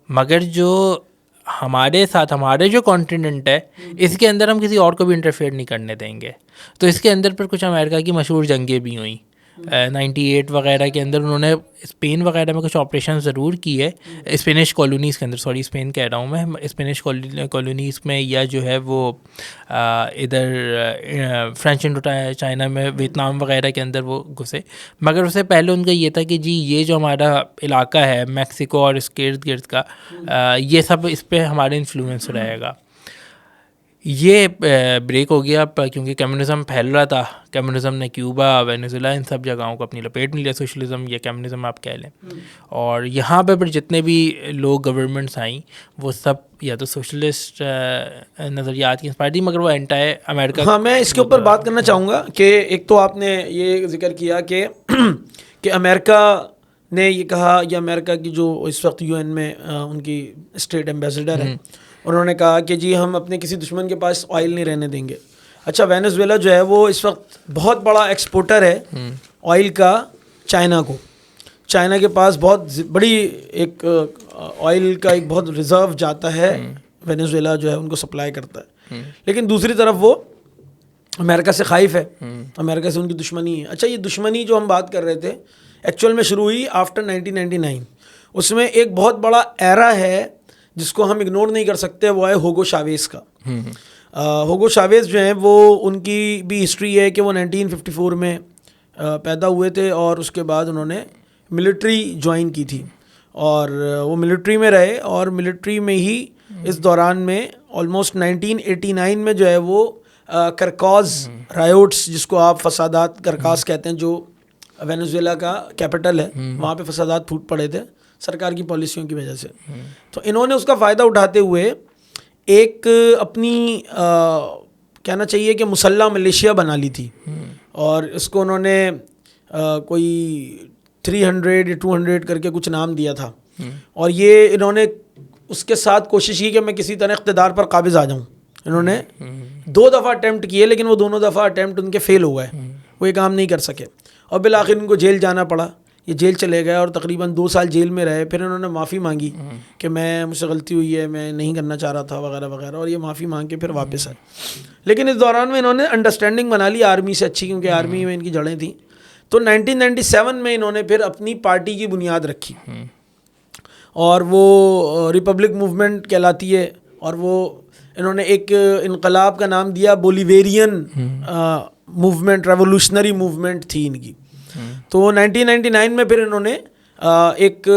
مگر جو ہمارے ساتھ ہمارے جو کانٹیننٹ ہے اس کے اندر ہم کسی اور کو بھی انٹرفیئر نہیں کرنے دیں گے. تو اس کے اندر پھر کچھ امریکہ کی مشہور جنگیں بھی ہوئیں 98 وغیرہ کے اندر. انہوں نے اسپین وغیرہ میں کچھ آپریشن ضرور کیے، اسپینش کالونیز کے اندر، سوری اسپین کہہ رہا ہوں میں، اسپینش کالونیز میں، یا جو ہے وہ ادھر فرینچ انڈو چائنا میں، ویتنام وغیرہ کے اندر وہ گھسے. مگر اس سے پہلے ان کا یہ تھا کہ جی یہ جو ہمارا علاقہ ہے میکسیکو اور اس کے ارد گرد کا، یہ سب اس پہ ہمارا انفلوئنس رہے گا. یہ بریک ہو گیا کیونکہ کمیونزم پھیل رہا تھا. کمیونزم نے کیوبا، وینیزویلا، ان سب جگہوں کو اپنی لپیٹ میں لیا، سوشلزم یا کمیونزم آپ کہہ لیں. اور یہاں پہ پھر جتنے بھی لوگ گورنمنٹس آئیں وہ سب یا تو سوشلسٹ نظریات کی انسپائر تھی، مگر وہ اینٹائی امریکہ. ہاں، میں اس کے اوپر بات کرنا چاہوں گا کہ ایک تو آپ نے یہ ذکر کیا کہ امریکہ نے یہ کہا، یا امریکہ کی جو اس وقت یو این میں ان کی اسٹیٹ ایمبیسڈر ہے، انہوں نے کہا کہ جی ہم اپنے کسی دشمن کے پاس آئل نہیں رہنے دیں گے. اچھا، وینیزویلا جو ہے وہ اس وقت بہت بڑا ایکسپورٹر ہے آئل کا چائنا کو. چائنا کے پاس بہت بڑی ایک آئل کا ایک بہت ریزرو جاتا ہے، وینیزویلا جو ہے ان کو سپلائی کرتا ہے. لیکن دوسری طرف وہ امریکہ سے خائف ہے، امریکہ سے ان کی دشمنی ہے. اچھا، یہ دشمنی جو ہم بات کر رہے تھے ایکچوئل میں شروع ہوئی آفٹر 1999. اس میں ایک بہت بڑا ایرا ہے جس کو ہم اگنور نہیں کر سکتے، وہ ہے ہوگو شاویز کا. ہوگو شاویز جو ہیں وہ ان کی بھی ہسٹری ہے کہ وہ 1954 میں پیدا ہوئے تھے، اور اس کے بعد انہوں نے ملٹری جوائن کی تھی، اور وہ ملٹری میں رہے، اور ملٹری میں ہی اس دوران میں آلموسٹ 1989 میں جو ہے وہ کرکاز رائوٹس، جس کو آپ فسادات کرکاز کہتے ہیں، جو وینیزویلا کا کیپٹل ہے، وہاں پہ فسادات پھوٹ پڑے تھے سرکار کی پالیسیوں کی وجہ سے. تو انہوں نے اس کا فائدہ اٹھاتے ہوئے ایک اپنی کہنا چاہیے کہ مسلح ملیشیا بنا لی تھی، اور اس کو انہوں نے کوئی 300 یا 200 کر کے کچھ نام دیا تھا. اور یہ انہوں نے اس کے ساتھ کوشش کی کہ میں کسی طرح اقتدار پر قابض آ جاؤں. انہوں نے 2 دفعہ اٹیمپٹ کیے، لیکن وہ دونوں دفعہ اٹیمپٹ ان کے فیل ہو گئے، وہ یہ کام نہیں کر سکے، اور بالآخر ان کو جیل جانا پڑا. یہ جیل چلے گئے اور تقریباً 2 سال جیل میں رہے. پھر انہوں نے معافی مانگی کہ مجھ سے غلطی ہوئی ہے، میں نہیں کرنا چاہ رہا تھا وغیرہ وغیرہ، اور یہ معافی مانگ کے پھر واپس آئے. لیکن اس دوران میں انہوں نے انڈرسٹینڈنگ بنا لی آرمی سے اچھی، کیونکہ آرمی میں ان کی جڑیں تھیں. تو 1997 میں انہوں نے پھر اپنی پارٹی کی بنیاد رکھی اور وہ ریپبلک موومنٹ کہلاتی ہے, اور وہ انہوں نے ایک انقلاب کا نام دیا بولیویرین موومنٹ, ریولوشنری موومنٹ تھی ان کی. تو 1999 میں پھر انہوں نے ایک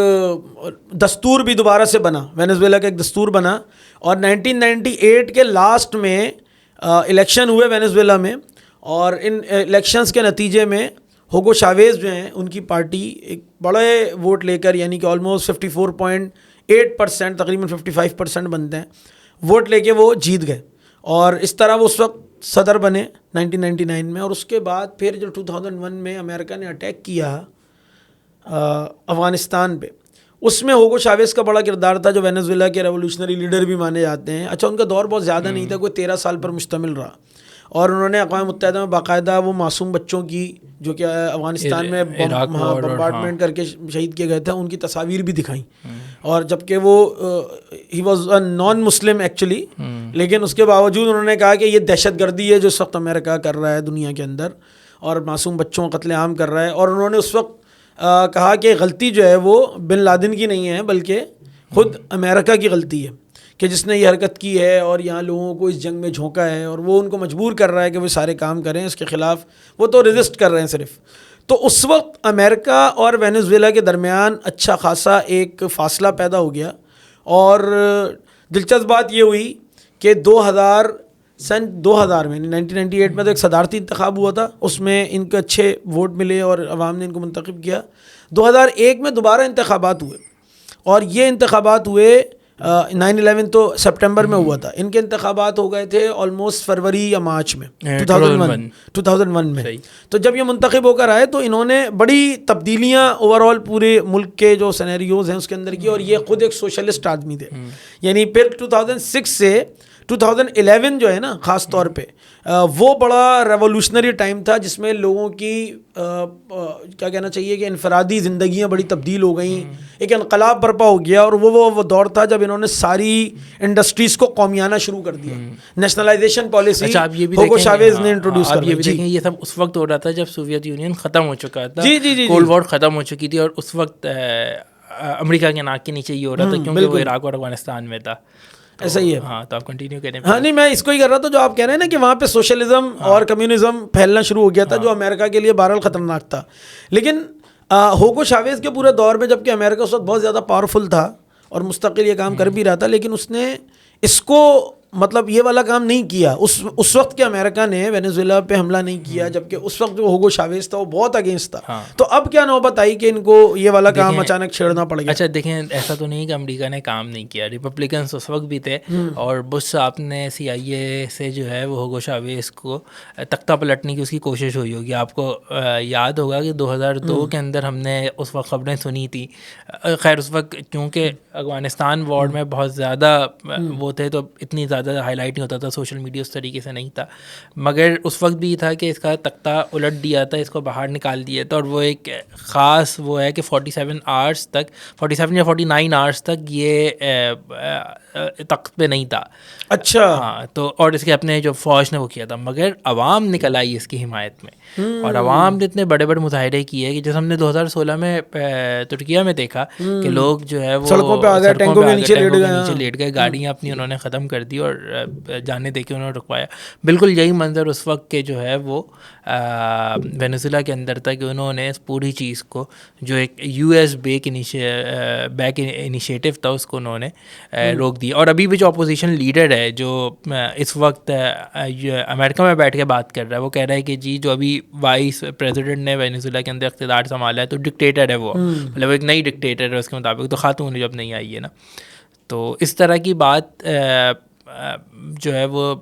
دستور بھی دوبارہ سے بنا, وینزویلا کا ایک دستور بنا, اور 1998 کے لاسٹ میں الیکشن ہوئے وینزویلا میں, اور ان الیکشنز کے نتیجے میں ہوگو شاویز جو ہیں ان کی پارٹی ایک بڑے ووٹ لے کر, یعنی کہ آلموسٹ 54.8%, تقریباً 55% بنتے ہیں, ووٹ لے کے وہ جیت گئے, اور اس طرح وہ اس وقت صدر بنے 1999 میں. اور اس کے بعد پھر جو 2001 میں امریکہ نے اٹیک کیا افغانستان پہ, اس میں ہوگو شاویز کا بڑا کردار تھا, جو وینزویلا کے ریولوشنری لیڈر بھی مانے جاتے ہیں. اچھا, ان کا دور بہت زیادہ نہیں تھا, کوئی 13 سال پر مشتمل رہا, اور انہوں نے اقوام متحدہ میں باقاعدہ وہ معصوم بچوں کی جو کہ افغانستان میں بمبارڈمنٹ کر کے شہید کیے گئے تھے, ان کی تصاویر بھی دکھائیں. اور جبکہ وہ he was a naan Muslim actually, لیکن اس کے باوجود انہوں نے کہا کہ یہ دہشت گردی ہے جو اس وقت امریکہ کر رہا ہے دنیا کے اندر, اور معصوم بچوں قتل عام کر رہا ہے. اور انہوں نے اس وقت کہا کہ غلطی جو ہے وہ بن لادن کی نہیں ہے, بلکہ خود امریکہ کی غلطی ہے کہ جس نے یہ حرکت کی ہے اور یہاں لوگوں کو اس جنگ میں جھونکا ہے, اور وہ ان کو مجبور کر رہا ہے کہ وہ سارے کام کریں اس کے خلاف, وہ تو ریزسٹ کر رہے ہیں صرف. تو اس وقت امریکہ اور وینزویلا کے درمیان اچھا خاصا ایک فاصلہ پیدا ہو گیا, اور دلچسپ بات یہ ہوئی کہ 2000 میں 1998 میں تو ایک صدارتی انتخاب ہوا تھا, اس میں ان کو اچھے ووٹ ملے اور عوام نے ان کو منتخب کیا. 2001 میں دوبارہ انتخابات ہوئے, اور یہ انتخابات ہوئے 9/11 تو سپٹمبر میں ہوا تھا, ان کے انتخابات ہو گئے تھے آلموسٹ فروری یا مارچ میں 2001 میں. تو جب یہ منتخب ہو کر آئے تو انہوں نے بڑی تبدیلیاں اوور آل پورے ملک کے جو سینیریوز ہیں اس کے اندر کی, اور یہ خود ایک سوشلسٹ آدمی تھے. یعنی پھر 2006 سے 2011 جو ہے نا خاص طور پہ, وہ بڑا ریولوشنری ٹائم تھا جس میں لوگوں کی کیا کہنا چاہیے کہ انفرادی زندگیاں بڑی تبدیل ہو گئیں, ایک انقلاب برپا ہو گیا. اور وہ دور تھا جب انہوں نے ساری انڈسٹریز کو قومیانہ شروع کر دیا, نیشنلائزیشن پالیسی ہوگو شاویز نے انٹروڈیوس کر دی. دیکھیں یہ سب اس وقت ہو رہا تھا جب سوویت یونین ختم ہو چکا تھا, کولڈ وار ختم ہو چکی تھی, اور اس وقت امریکہ کے ناک کے نیچے یہ ہو رہا تھا کیونکہ وہ عراق اور افغانستان میں تھا. ایسا ہی ہے. ہاں, تو آپ کنٹینیو کریں. ہاں نہیں, میں اس کو ہی کر رہا تھا جو آپ کہہ رہے ہیں نا کہ وہاں پہ سوشلزم اور کمیونزم پھیلنا شروع ہو گیا تھا, جو امریکہ کے لیے بہرحال خطرناک تھا. لیکن ہوگو شاویز کے پورے دور میں جبکہ امریکہ اس وقت بہت زیادہ پاورفل تھا اور مستقل یہ کام کر بھی رہا تھا, لیکن اس نے اس کو مطلب یہ والا کام نہیں کیا. اس وقت کے امریکہ نے وینزویلا پہ حملہ نہیں کیا, جبکہ اس وقت جو ہوگو شاویز تھا وہ بہت اگینسٹ تھا. تو اب کیا نوبت آئی کہ ان کو یہ والا کام اچانک چھیڑنا پڑ گیا. اچھا دیکھیں, ایسا تو نہیں کہ امریکہ نے کام نہیں کیا, ریپبلکنس اس وقت بھی تھے, اور بش صاحب نے CIA سے جو ہے وہ ہوگو شاویز کو تختہ پلٹنے کی اس کی کوشش ہوئی ہوگی. آپ کو یاد ہوگا کہ 2002 کے اندر ہم نے اس وقت خبریں سنی تھی. خیر اس وقت کیونکہ افغانستان وار میں بہت زیادہ وہ تھے تو اتنی زیادہ ہائی لائٹ نہیں ہوتا تھا, سوشل میڈیا اس طریقے سے نہیں تھا, مگر اس وقت بھی تھا کہ اس کا تختہ الٹ دیا تھا, اس کو باہر نکال دیا تھا, اور وہ ایک خاص وہ ہے کہ 47 آورس تک, 47 یا 49 آورس تک یہ تخت پہ نہیں تھا. اچھا ہاں, تو اور اس کے اپنے جو فوج نے وہ کیا تھا, مگر عوام نکل آئی اس کی حمایت میں, اور عوام نے اتنے بڑے بڑے مظاہرے کیے کہ جیسے ہم نے 2016 میں ترکیہ میں دیکھا کہ لوگ جو ہے وہ سڑکوں پہ آ گئے, ٹینکوں کے نیچے لیٹ گئے, گاڑیاں اپنی انہوں نے ختم کر دی اور جانے دے کے انہوں نے رکوایا. بالکل یہی منظر اس وقت کے جو ہے وہ وینزویلا کے اندر تھا کہ انہوں نے اس پوری چیز کو جو ایک US بیک انیشیٹو تھا اس کو انہوں نے روک دیا. اور ابھی بھی جو اپوزیشن لیڈر ہے جو اس وقت امریکہ میں بیٹھ کے بات کر رہا ہے, وہ کہہ رہا ہے کہ جی جو ابھی وائس پریزیڈنٹ نے وینزویلا کے اندر اقتدار سنبھالا ہے تو ڈکٹیٹر ہے, وہ مطلب ایک نئی ڈکٹیٹر ہے اس کے مطابق, تو خاتون جب نہیں آئی ہے نا. تو اس طرح کی بات جو ہے وہ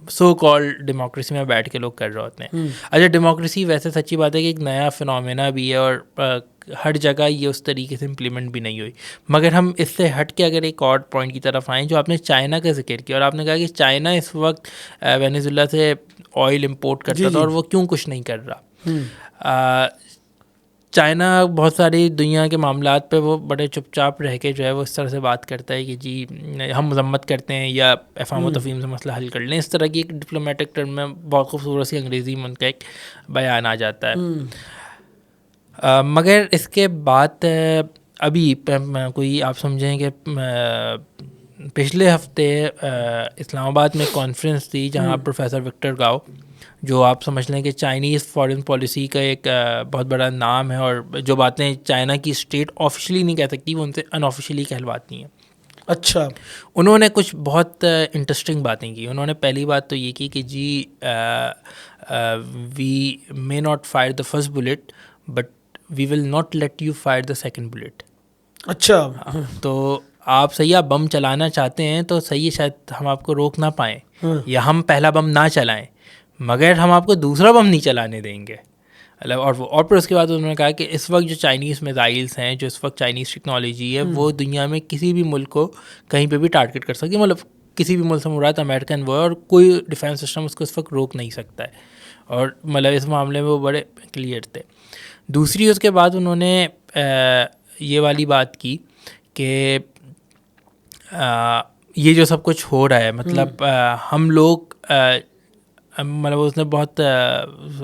سو کال ڈیموکریسی میں بیٹھ کے لوگ کر رہے ہوتے ہیں. اچھا, ڈیموکریسی ویسے سچی بات ہے کہ ایک نیا فنومینا بھی ہے اور ہر جگہ یہ اس طریقے سے امپلیمنٹ بھی نہیں ہوئی, مگر ہم اس سے ہٹ کے اگر ایک اور پوائنٹ کی طرف آئیں, جو آپ نے چائنا کا ذکر کیا, اور آپ نے کہا کہ چائنا اس وقت وینزویلا سے آئل امپورٹ کرتا تھا اور وہ کیوں کچھ نہیں کر رہا. چائنا بہت ساری دنیا کے معاملات پہ وہ بڑے چپ چاپ رہ کے جو ہے وہ اس طرح سے بات کرتا ہے کہ جی ہم مذمت کرتے ہیں یا افہام و تفہیم سے مسئلہ حل کر لیں. اس طرح کی ایک ڈپلومیٹک ٹرم میں بہت خوبصورت سی انگریزی میں ان کا ایک بیان آ جاتا ہے. مگر اس کے بعد ابھی کوئی آپ سمجھیں کہ پچھلے ہفتے اسلام آباد میں کانفرنس تھی جہاں پروفیسر وکٹر گاؤ, جو آپ سمجھ لیں کہ چائنیز فارن پالیسی کا ایک بہت بڑا نام ہے, اور جو باتیں چائنا کی اسٹیٹ آفیشلی نہیں کہہ سکتی وہ ان سے ان آفیشلی کہلواتی ہیں. اچھا, انہوں نے کچھ بہت انٹرسٹنگ باتیں کی. انہوں نے پہلی بات تو یہ کی کہ جی we may not fire the first bullet but we will not let you fire the second bullet. اچھا, تو آپ سیاح بم چلانا چاہتے ہیں تو صحیح شاید ہم آپ کو روک نہ پائیں یا ہم پہلا بم نہ چلائیں, مگر ہم آپ کو دوسرا بم نہیں چلانے دیں گے. اور پھر اس کے بعد انہوں نے کہا کہ اس وقت جو چائنیز میزائلس ہیں, جو اس وقت چائنیز ٹیکنالوجی ہے, وہ دنیا میں کسی بھی ملک کو کہیں پہ بھی ٹارگیٹ کر سکتی ہے. مطلب کسی بھی ملک سے مراد امریکن وہ ہے, اور کوئی ڈیفینس سسٹم اس کو اس وقت روک نہیں سکتا ہے. اور مطلب اس معاملے میں وہ بڑے کلیئر تھے. دوسری اس کے بعد انہوں نے یہ والی بات کی کہ یہ جو سب کچھ ہو رہا ہے, مطلب ہم لوگ مطلب اس نے بہت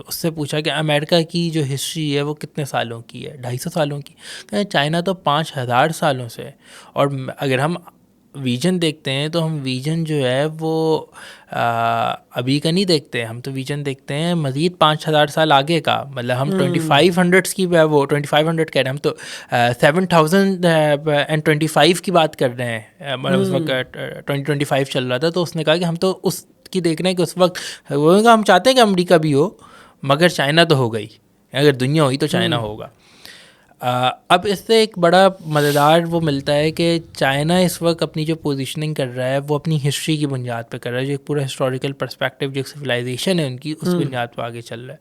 اس سے پوچھا کہ امریکہ کی جو ہسٹری ہے وہ کتنے سالوں کی ہے, 250 سالوں کی. کہ چائنا تو 5000 سالوں سے. اور اگر ہم ویژن دیکھتے ہیں تو ہم ویژن جو ہے وہ ابھی کا نہیں دیکھتے, ہم تو ویژن دیکھتے ہیں مزید 5000 سال آگے کا. مطلب ہم 2500 کی وہ 2500 کہہ رہے ہیں, ہم تو 7025 کی بات کر رہے ہیں. مطلب اس وقت 2025 چل رہا تھا, تو اس نے کہا کہ ہم تو اس کی دیکھ رہے ہیں کہ اس وقت وہ ہم چاہتے ہیں کہ امریکہ بھی ہو, مگر چائنا تو ہو گئی. اگر دنیا ہوئی تو چائنا ہوگا. اب اس سے ایک بڑا مزیدار وہ ملتا ہے کہ چائنا اس وقت اپنی جو پوزیشننگ کر رہا ہے وہ اپنی ہسٹری کی بنیاد پہ کر رہا ہے, جو ایک پورا ہسٹوریکل پرسپیکٹیو جو ایک سویلائزیشن ہے ان کی, اس بنیاد پہ آگے چل رہا ہے.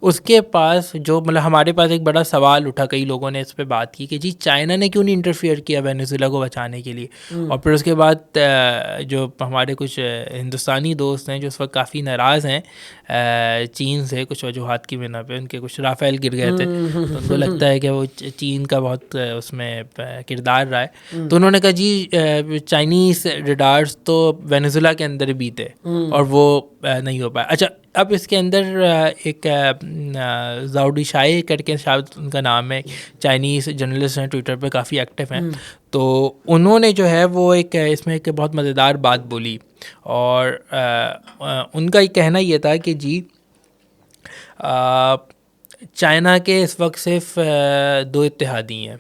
اس کے پاس جو مطلب ہمارے پاس ایک بڑا سوال اٹھا, کئی لوگوں نے اس پہ بات کی کہ جی چائنا نے کیوں نہیں انٹرفیئر کیا وینیزویلا کو بچانے کے لیے. اور پھر اس کے بعد جو ہمارے کچھ ہندوستانی دوست ہیں جو اس وقت کافی ناراض ہیں چین سے, کچھ وجوہات کی بنا پہ, ان کے کچھ رافیل گر گئے تھے تو ان کو لگتا ہے کہ وہ چین کا بہت اس میں کردار رہا ہے. تو انہوں نے کہا جی چائنیز ریڈارز تو وینیزویلا کے اندر بھی تھے اور وہ نہیں ہو پایا. اچھا, اب اس کے اندر ایک زاؤڈی شائے کر کے شاید ان کا نام ہے, چائنیز جرنلسٹ ہیں, ٹویٹر پہ کافی ایکٹیو ہیں. تو انہوں نے جو ہے وہ ایک اس میں ایک بہت مزیدار بات بولی, اور ان کا یہ کہنا یہ تھا کہ جی چائنا کے اس وقت صرف 2 اتحادی ہیں,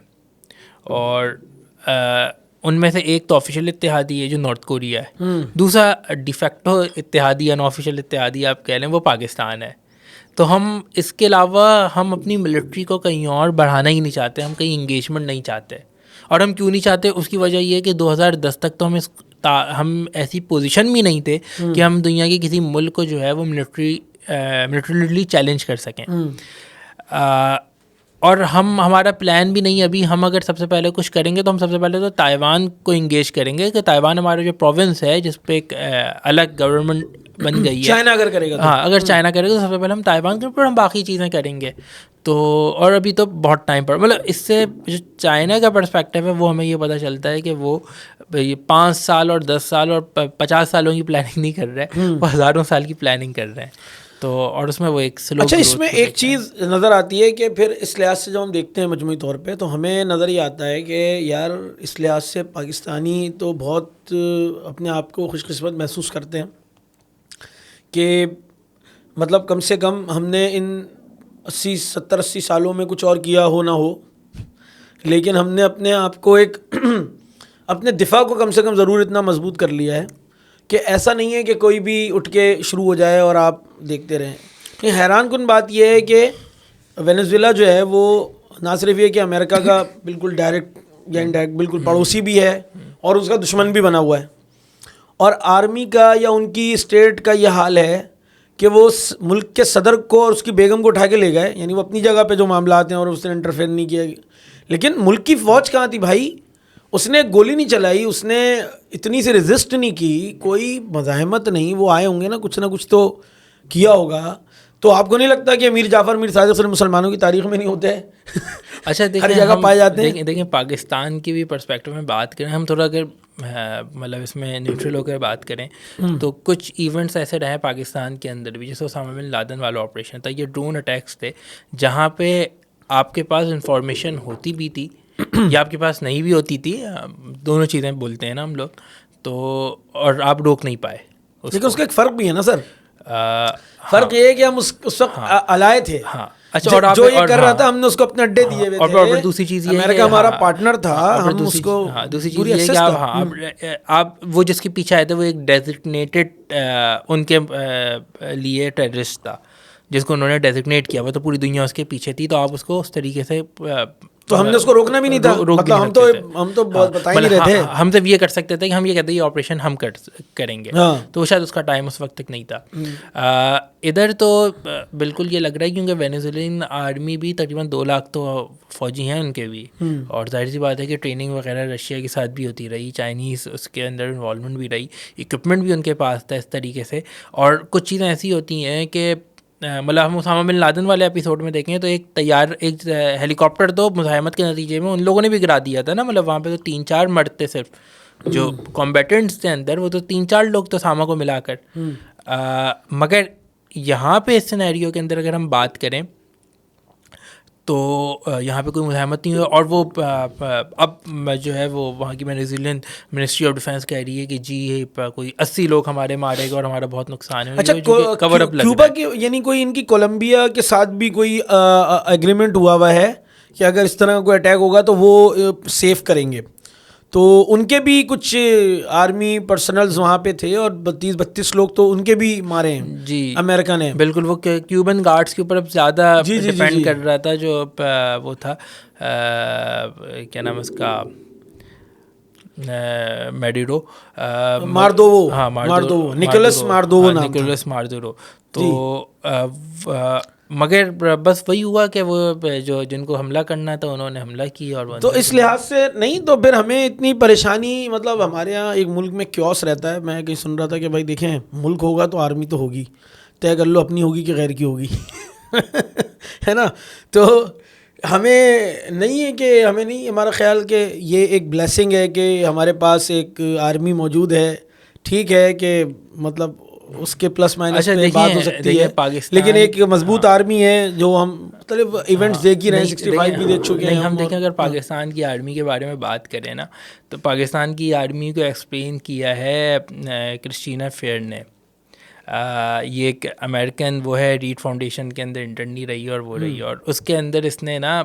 اور ان میں سے ایک تو آفیشیل اتحادی ہے جو نارتھ کوریا ہے, دوسرا ڈیفیکٹو اتحادی یا آفیشیل اتحادی آپ کہہ لیں وہ پاکستان ہے. تو ہم اس کے علاوہ ہم اپنی ملٹری کو کہیں اور بڑھانا ہی نہیں چاہتے, ہم کہیں انگیجمنٹ نہیں چاہتے. اور ہم کیوں نہیں چاہتے, اس کی وجہ یہ ہے کہ 2010 تک تو ہم ایسی پوزیشن بھی نہیں تھے کہ ہم دنیا کے کسی ملک کو جو ہے وہ ملٹریلی چیلنج کر سکیں. اور ہمارا پلان بھی نہیں ابھی. ہم اگر سب سے پہلے کچھ کریں گے تو ہم سب سے پہلے تو تائیوان کو انگیج کریں گے, کہ تائیوان ہمارا جو پروونس ہے جس پہ ایک الگ گورنمنٹ بن گئی ہے. چائنا اگر کرے گا, ہاں اگر چائنا کرے گا تو سب سے پہلے ہم تائیوان کریں, پھر ہم باقی چیزیں کریں گے. تو اور ابھی تو بہت ٹائم پر, مطلب اس سے جو چائنا کا پرسپیکٹیو ہے وہ ہمیں یہ پتہ چلتا ہے کہ وہ 5 سال اور 10 سال اور 50 سالوں کی پلاننگ نہیں کر رہے, وہ ہزاروں سال کی پلاننگ کر رہے ہیں. تو اور اس میں وہ ایک سلو. اچھا, اس میں ایک چیز نظر آتی ہے کہ پھر اس لحاظ سے جب ہم دیکھتے ہیں مجموعی طور پہ, تو ہمیں نظر یہ آتا ہے کہ یار اس لحاظ سے پاکستانی تو بہت اپنے آپ کو خوش قسمت محسوس کرتے ہیں کہ مطلب کم سے کم ہم نے ان 70-80 سالوں میں کچھ اور کیا ہو نہ ہو, لیکن ہم نے اپنے آپ کو ایک اپنے دفاع کو کم سے کم ضرور اتنا مضبوط کر لیا ہے کہ ایسا نہیں ہے کہ کوئی بھی اٹھ کے شروع ہو جائے اور آپ دیکھتے رہیں. حیران کن بات یہ ہے کہ وینیزویلا جو ہے وہ نہ صرف یہ کہ امریکہ کا بالکل ڈائریکٹ یا انڈائریکٹ بالکل پڑوسی بھی ہے اور اس کا دشمن بھی بنا ہوا ہے, اور آرمی کا یا ان کی اسٹیٹ کا یہ حال ہے کہ وہ ملک کے صدر کو اور اس کی بیگم کو اٹھا کے لے گئے, یعنی وہ اپنی جگہ پہ جو معاملات ہیں اور اس نے انٹرفیئر نہیں کیا, لیکن ملک کی فوج کہاں تھی بھائی؟ اس نے گولی نہیں چلائی, اس نے اتنی سی ریزسٹ نہیں کی, کوئی مزاحمت نہیں. وہ آئے ہوں گے نا, کچھ نہ کچھ تو کیا ہوگا. تو آپ کو نہیں لگتا کہ میر جعفر میر صادق صرف مسلمانوں کی تاریخ میں نہیں ہوتے ہیں؟ اچھا ہر جگہ پائے جاتے ہیں. دیکھیں پاکستان کی بھی پرسپیکٹو میں بات کریں ہم تھوڑا، اگر مطلب اس میں نیوٹرل ہو کر بات کریں تو کچھ ایونٹس ایسے رہے پاکستان کے اندر بھی، جیسے اسامہ بن لادن والا آپریشن تھا، یہ ڈرون اٹیکس تھے جہاں پہ آپ کے پاس انفارمیشن ہوتی بھی تھی یا آپ کے پاس نہیں بھی ہوتی تھی، دونوں چیزیں بولتے ہیں نا ہم لوگ، تو اور آپ روک نہیں پائے. لیکن اس کا ایک فرق بھی ہے نا سر، فرق یہ ہے کہ ہم اس وقت علائے تھے. ہاں اچھا، اور جو یہ کر رہا تھا ہم نے اس کو اپنے اڈے دیے ہوئے تھے. اور دوسری چیز یہ امریکہ ہمارا پارٹنر تھا، ہم اس کو دوسری چیز یہ کہ آپ وہ جس کے پیچھے آئے تھے وہ ایک ڈیزگنیٹڈ ان کے لیے ٹیررسٹ تھا جس کو انہوں نے ڈیزگنیٹ کیا ہوا، تو پوری دنیا اس کے پیچھے تھی، تو آپ اس کو اس طریقے سے، تو ہم نے اس کو روکنا بھی نہیں تھا. مطلب ہم تو بہت بتا ہی نہیں رہے تھے. ہم صرف یہ کر سکتے تھے کہ ہم یہ کہتے ہیں یہ آپریشن ہم کریں گے، تو شاید اس کا ٹائم اس وقت تک نہیں تھا. ادھر تو بالکل یہ لگ رہا ہے کیونکہ وینیزویلین آرمی بھی تقریباً 2 لاکھ تو فوجی ہیں ان کے بھی، اور ظاہر سی بات ہے کہ ٹریننگ وغیرہ رشیا کے ساتھ بھی ہوتی رہی، چائنیز اس کے اندر انوالومنٹ بھی رہی، اکوپمنٹ بھی ان کے پاس تھا اس طریقے سے. اور کچھ چیزیں ایسی ہوتی ہیں کہ مطلب ہم اسامہ بن لادن والے ایپیسوڈ میں دیکھیں تو ایک ہیلی کاپٹر تو مزاحمت کے نتیجے میں ان لوگوں نے بھی گرا دیا تھا نا، مطلب وہاں پہ تو 3-4 مرد تھے صرف جو کمبیٹنٹس تھے اندر، وہ تو 3-4 لوگ تو اسامہ کو ملا کر. مگر یہاں پہ اس سینیریو کے اندر اگر ہم بات کریں تو یہاں پہ کوئی مزاحمت نہیں ہوئی، اور وہ اب جو ہے وہ وہاں کی وینیزویلین منسٹری آف ڈیفینس کہہ رہی ہے کہ جی کوئی 80 لوگ ہمارے مارے گئے اور ہمارا بہت نقصان ہے. اچھا، کیوبا کی یعنی کوئی ان کی کولمبیا کے ساتھ بھی کوئی ایگریمنٹ ہوا ہے کہ اگر اس طرح کا کوئی اٹیک ہوگا تو وہ سیف کریں گے، تو ان کے بھی کچھ آرمی پرسنلز وہاں پہ تھے اور 32 لوگ تو ان کے بھی مارے ہیں جی امریکہ نے. بالکل، وہ کیوبن گارڈز کے اوپر اب زیادہ ڈپینڈ کر رہا تھا، جو وہ تھا کیا نام اس کا، میڈیرو، نکولس ماردورو. تو مگر بس وہی ہوا کہ وہ جو جن کو حملہ کرنا تھا انہوں نے حملہ کیا. اور تو اس لحاظ سے نہیں تو پھر ہمیں اتنی پریشانی، مطلب ہمارے یہاں ایک ملک میں کیوس رہتا ہے. میں کہیں سن رہا تھا کہ بھائی دیکھیں ملک ہوگا تو آرمی تو ہوگی، طے کر لو اپنی ہوگی کہ غیر کی ہوگی ہے نا. تو ہمیں نہیں ہے کہ ہمیں نہیں، ہمارا خیال کہ یہ ایک بلیسنگ ہے کہ ہمارے پاس ایک آرمی موجود ہے. ٹھیک ہے کہ مطلب اس کے پلس مائنس میں بات ہو سکتی ہے، لیکن ایک مضبوط آرمی ہے جو ہم مختلف ایونٹس دیکھ ہی رہے ہیں، 65 بھی دیکھ چکے ہیں. ہم دیکھیں اگر پاکستان کی آرمی کے بارے میں بات کریں نا، تو پاکستان کی آرمی کو ایکسپلین کیا ہے کرسٹینا فیئر نے. یہ ایک امریکن وہ ہے، ریڈ فاؤنڈیشن کے اندر انٹرنی رہی اور وہ رہی، اور اس کے اندر اس نے نا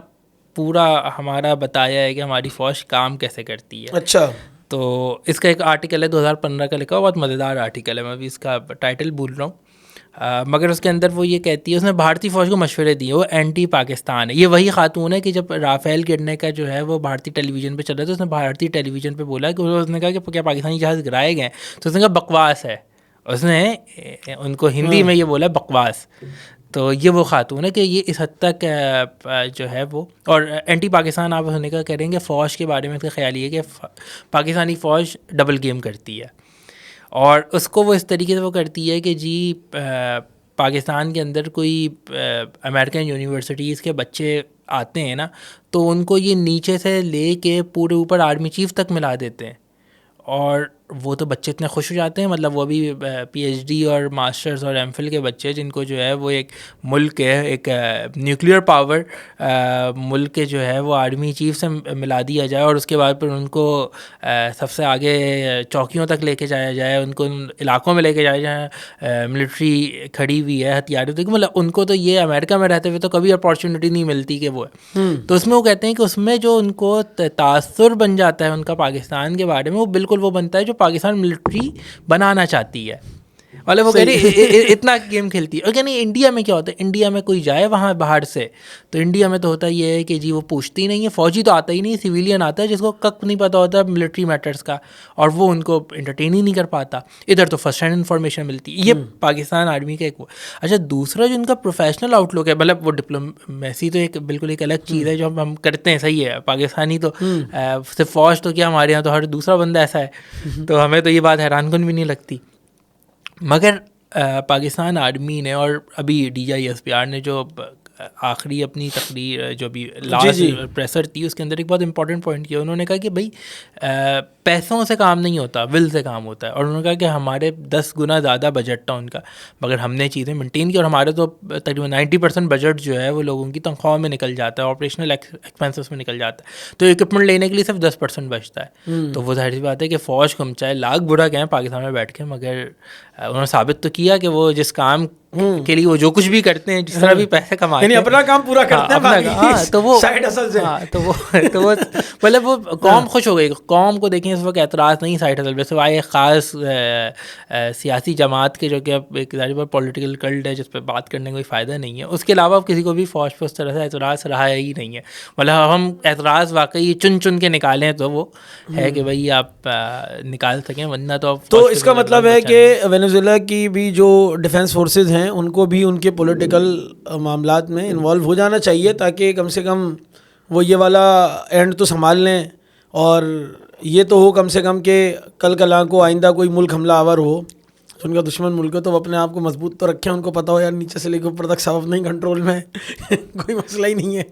پورا ہمارا بتایا ہے کہ ہماری فوج کام کیسے کرتی ہے. اچھا، تو اس کا ایک آرٹیکل ہے 2015 کا لکھا، بہت مزیدار آرٹیکل ہے، میں ابھی اس کا ٹائٹل بھول رہا ہوں، مگر اس کے اندر وہ یہ کہتی ہے، اس نے بھارتی فوج کو مشورے دیے، وہ اینٹی پاکستان ہے. یہ وہی خاتون ہے کہ جب رافیل گرنے کا جو ہے وہ بھارتی ٹیلی ویژن پہ چل رہا تھا، اس نے بھارتی ٹیلی ویژن پہ بولا کہ اس نے کہا کہ کیا پاکستانی جہاز گرائے گئے، تو اس نے کہا بکواس ہے. اس نے ان کو ہندی میں یہ بولا بکواس. تو یہ وہ خاتون ہے کہ یہ اس حد تک جو ہے وہ، اور اینٹی پاکستان آپ ہونے کا کریں گے. فوج کے بارے میں اس کا خیال یہ ہے کہ پاکستانی فوج ڈبل گیم کرتی ہے، اور اس کو وہ اس طریقے سے وہ کرتی ہے کہ جی پاکستان کے اندر کوئی امریکن یونیورسٹیز کے بچے آتے ہیں نا، تو ان کو یہ نیچے سے لے کے پورے اوپر آرمی چیف تک ملا دیتے ہیں، اور وہ تو بچے اتنے خوش ہو جاتے ہیں. مطلب وہ بھی پی ایچ ڈی اور ماسٹرز اور ایم فل کے بچے جن کو جو ہے وہ ایک ملک ہے، ایک نیوکلیئر پاور ملک کے جو ہے وہ آرمی چیف سے ملا دیا جائے، اور اس کے بعد پھر ان کو سب سے آگے چوکیوں تک لے کے جایا جائے، ان کو علاقوں میں لے کے جایا جائے، ملٹری کھڑی ہوئی ہے، ہتھیاروں تک. مطلب ان کو تو یہ امریکہ میں رہتے ہوئے تو کبھی اپارچونیٹی نہیں ملتی کہ وہ ہے. تو اس میں وہ کہتے ہیں کہ اس میں جو ان کو تاثر بن جاتا ہے ان کا پاکستان کے بارے میں، وہ بالکل وہ بنتا ہے جو پاکستان ملٹری بنانا چاہتی ہے. مطلب وہ کہہ رہی اتنا گیم کھیلتی ہے. اور کہنے انڈیا میں کیا ہوتا ہے، انڈیا میں کوئی جائے وہاں باہر سے، تو انڈیا میں تو ہوتا یہ ہے کہ جی وہ پوچھتی نہیں ہے، فوجی تو آتا ہی نہیں، سویلین آتا ہے جس کو کک نہیں پتہ ہوتا ملٹری میٹرز کا، اور وہ ان کو انٹرٹین ہی نہیں کر پاتا. ادھر تو فرسٹ ہینڈ انفارمیشن ملتی ہے. یہ پاکستان آرمی کا ایک وہ. اچھا، دوسرا جو ان کا پروفیشنل آؤٹ لک ہے، مطلب وہ ڈپلومیسی تو ایک بالکل ایک الگ چیز ہے جو ہم کرتے ہیں، صحیح ہے. پاکستانی تو صرف فوج تو کیا، ہمارے یہاں تو ہر دوسرا بندہ ایسا ہے، تو ہمیں تو یہ بات حیران کن بھی نہیں لگتی. مگر پاکستان آرمی نے اور ابھی DGISPR نے جو آخری اپنی تقریر جو بھی لاسٹ پریسر تھی اس کے اندر ایک بہت امپورٹنٹ پوائنٹ کیا. انہوں نے کہا کہ بھائی پیسوں سے کام نہیں ہوتا, ول سے کام ہوتا ہے. اور انہوں نے کہا کہ ہمارے 10 گنا زیادہ بجٹ تھا ان کا, مگر ہم نے چیزیں مینٹین کی, اور ہمارے تو تقریباً 90% بجٹ جو ہے وہ لوگوں کی تنخواہوں میں نکل جاتا ہے, آپریشنل ایکسپینسز میں نکل جاتا ہے, تو اکوپمنٹ لینے کے لیے صرف 10% بچتا ہے. تو وہ ظاہر سی بات ہے کہ فوج کو ہم چاہے لاکھ برا کہیں پاکستان میں بیٹھ کے, مگر انہوں نے ثابت تو کیا کہ وہ جس کام کے لیے وہ جو کچھ بھی کرتے ہیں, جس طرح بھی پیسے کماتے ہیں, اپنا کام پورا کرتے ہیں, تو وہ سائیڈ ہسل سے, تو وہ مطلب وہ قوم خوش ہو گئی. قوم کو دیکھیں اس وقت اعتراض نہیں سائیڈ ہسل پہ, سوائے ایک خاص سیاسی جماعت کے جو کہ اب ایک ظاہر پولیٹیکل کلٹ ہے جس پہ بات کرنے کا کوئی فائدہ نہیں ہے. اس کے علاوہ اب کسی کو بھی فوج پہ اس طرح سے اعتراض رہا ہی نہیں ہے. مطلب ہم اعتراض واقعی چن کے نکالیں تو وہ ہے کہ بھائی آپ نکال سکیں, ورنہ تو اس کا مطلب ہے کہ وینیزویلا کی بھی جو ڈیفینس فورسز ہیں ان کو بھی ان کے پولیٹیکل معاملات میں انوالو ہو جانا چاہیے, تاکہ کم سے کم وہ یہ والا اینڈ تو سنبھال لیں, اور یہ تو ہو کم سے کم کہ کل کلاں کو آئندہ کوئی ملک حملہ آور ہو, ان کا دشمن ملک ہے, تو وہ اپنے آپ کو مضبوط تو رکھیں, ان کو پتہ ہو یار نیچے سے لے کے اوپر تک سب اپنے کنٹرول میں کوئی مسئلہ ہی نہیں ہے.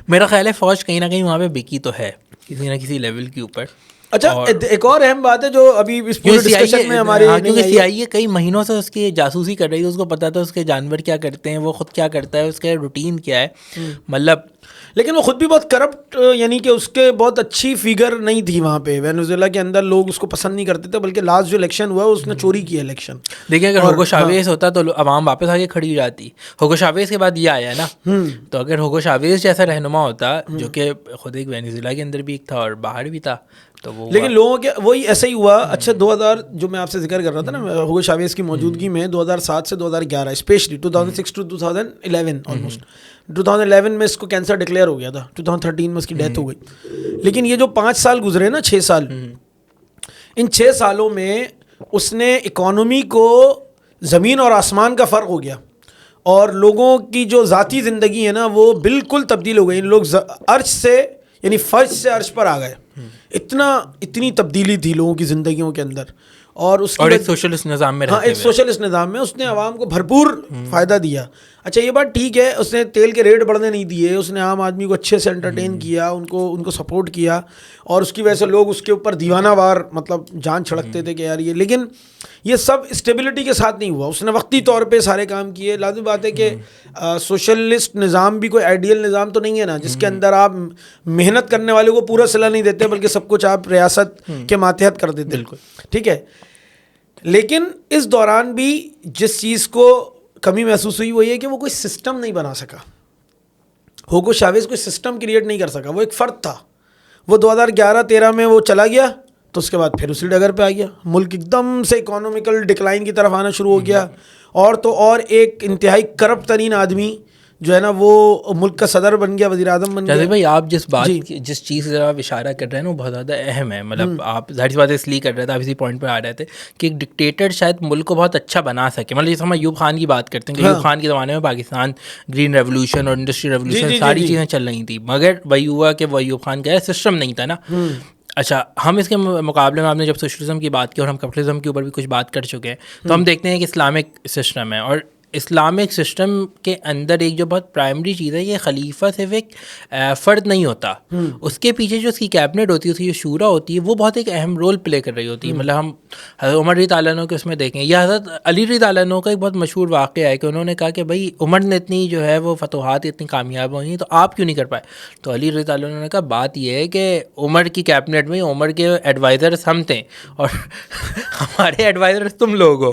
میرا خیال ہے فوج کہیں نہ کہیں وہاں پہ بکی تو ہے کسی نہ کسی لیول کے اوپر. اچھا, ایک اور اہم بات ہے جو ابھی اس پورے ڈسکشن میں ہمارے, کیونکہ CIA کئی مہینوں سے اس کی جاسوسی کر رہی ہے, اس کو پتا تھا اس کے جانور کیا کرتے ہیں, وہ خود کیا کرتا ہے, اس کا روٹین کیا ہے, مطلب لیکن وہ خود بھی بہت کرپٹ, یعنی کہ اس کے بہت اچھی فگر نہیں تھی وہاں پہ وینیزویلا کے اندر, لوگ اس کو پسند نہیں کرتے تھے, بلکہ لاسٹ جو الیکشن ہوا اس نے چوری کیا الیکشن. دیکھیں اگر ہوگو شاویز ہوتا تو عوام واپس آ کے کھڑی ہو جاتی. ہوگو شاویز کے بعد یہ آیا نا, تو اگر ہوگو شاویز جیسا رہنما ہوتا جو کہ خود ایک وینیزویلا کے اندر بھی ایک تھا اور باہر بھی تھا, تو وہ لیکن لوگوں کے وہی ایسا ہی ہوا. اچھا 2000 جو میں آپ سے ذکر کر رہا تھا نا ہوگو شاویز کی موجودگی میں 2007 سے 2011 اسپیشلی 2006 ٹو 2011 آلموسٹ 2011 میں اس کو کینسر ڈکلیئر ہو گیا تھا, 2013 میں اس کی ڈیتھ ہو گئی. لیکن یہ جو 5 سال گزرے نا, 6 سال, ان 6 سالوں میں اس نے اکانومی کو زمین اور آسمان کا فرق ہو گیا, اور لوگوں کی جو ذاتی زندگی ہے نا وہ بالکل تبدیل ہو گئی. ان لوگ عرش سے یعنی فرش سے عرش پر آ گئے, اتنی تبدیلی تھی لوگوں کی زندگیوں کے اندر. اور اس کی ایک سوشلسٹ نظام میں, ہاں ایک سوشلسٹ نظام میں اس نے عوام کو بھرپور فائدہ دیا. اچھا یہ بات ٹھیک ہے, اس نے تیل کے ریٹ بڑھنے نہیں دیے, اس نے عام آدمی کو اچھے سے انٹرٹین کیا, ان کو سپورٹ کیا, اور اس کی وجہ سے لوگ اس کے اوپر دیوانہ وار مطلب جان چھڑکتے تھے کہ یار یہ. لیکن یہ سب اسٹیبلٹی کے ساتھ نہیں ہوا, اس نے وقتی طور پہ سارے کام کیے. لازم بات ہے کہ سوشلسٹ نظام بھی کوئی آئیڈیل نظام تو نہیں ہے نا, جس کے اندر آپ محنت کرنے والے کو پورا صلاح نہیں دیتے, بلکہ سب کچھ آپ ریاست کے ماتحت کر دیتے. بالکل ٹھیک ہے. لیکن اس دوران بھی جس چیز کو کمی محسوس ہوئی وہ یہ کہ وہ کوئی سسٹم نہیں بنا سکا. ہوگو شاویز کوئی سسٹم کریٹ نہیں کر سکا, وہ ایک فرد تھا. وہ 2011-13 میں وہ چلا گیا, تو اس کے بعد پھر اسی ڈگر پہ آ گیا. ملک ایک دم سے اکانومیکل ڈکلائن کی طرف آنا شروع ہو گیا, اور تو اور ایک انتہائی کرپٹ ترین آدمی جو ہے نا وہ ملک کا صدر بن گیا, وزیر اعظم بن گیا. بھائی آپ جس چیز سے آپ اشارہ کر رہے ہیں نا وہ بہت زیادہ اہم ہے. مطلب آپ ظاہر سی بات اس لیے کر رہے تھے, آپ اسی پوائنٹ پہ آ رہے تھے کہ ایک ڈکٹیٹر شاید ملک کو بہت اچھا بنا سکے. مطلب جیسے ہم ایوب خان کی بات کرتے ہیں کہ ایوب خان کے زمانے میں پاکستان گرین ریولوشن اور انڈسٹری ریولوشن ساری چیزیں چل رہی تھیں, مگر وہی ہوا کہ وہ ایوب خان کا سسٹم نہیں تھا نا. اچھا ہم اس کے مقابلے میں آپ نے جب سوشلزم کی بات کی اور ہم کیپٹلزم کے اوپر بھی کچھ بات کر چکے ہیں, تو ہم دیکھتے ہیں کہ اسلامک سسٹم ہے, اور اسلامک سسٹم کے اندر ایک جو بہت پرائمری چیز ہے, یہ خلیفہ صرف ایک فرد نہیں ہوتا, اس کے پیچھے جو اس کی کیبنٹ ہوتی ہے, اس کی جو شورا ہوتی ہے, وہ بہت ایک اہم رول پلے کر رہی ہوتی ہے. مطلب ہم حضرت عمر رضی اللہ عنہ کے اس میں دیکھیں, یا حضرت علی رضی اللہ عنہ کا ایک بہت مشہور واقعہ ہے کہ انہوں نے کہا کہ بھائی عمر نے اتنی جو ہے وہ فتوحات اتنی کامیاب ہوئی, تو آپ کیوں نہیں کر پائے؟ تو علی رضی اللہ عنہ نے کہا بات یہ ہے کہ عمر کی کیبنٹ میں عمر کے ایڈوائزرس ہم تھے اور ہمارے ایڈوائزرس تم لوگ ہو.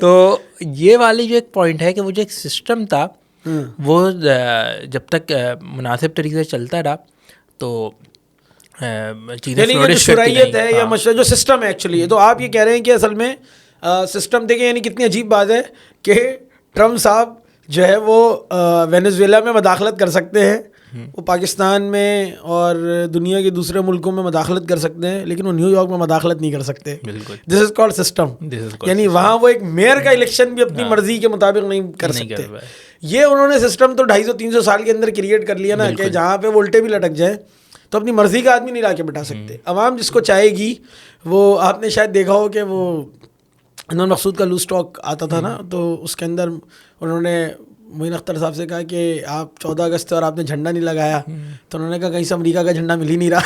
تو یہ والی جو ایک پوائنٹ ہے کہ وہ جو ایک سسٹم تھا وہ جب تک مناسب طریقے سے چلتا رہا تو چیزیں شرعیت ہے یا مشورہ جو سسٹم ہے ایکچولی. تو آپ یہ کہہ رہے ہیں کہ اصل میں سسٹم دیکھیں, یعنی کتنی عجیب بات ہے کہ ٹرمپ صاحب جو ہے وہ وینیزویلا میں مداخلت کر سکتے ہیں, وہ پاکستان میں اور دنیا کے دوسرے ملکوں میں مداخلت کر سکتے ہیں, لیکن وہ نیو یارک میں مداخلت نہیں کر سکتے. دس از کالڈ سسٹم. یعنی وہاں وہ ایک میئر کا الیکشن بھی اپنی مرضی کے مطابق نہیں کر سکتے. یہ انہوں نے سسٹم تو 250-300 سال کے اندر کریٹ کر لیا نا, کہ جہاں پہ وولٹے بھی لٹک جائیں تو اپنی مرضی کا آدمی نہیں لا کے بٹھا سکتے. عوام جس کو چاہے گی وہ, آپ نے شاید دیکھا ہو کہ وہ انور مقصود کا لوز ٹاک آتا تھا نا, تو اس کے اندر انہوں نے معین اختر صاحب سے کہا کہ آپ 14 اگست اور آپ نے جھنڈا نہیں لگایا, تو انہوں نے کہا کہیں سے امریکہ کا جھنڈا مل ہی نہیں رہا.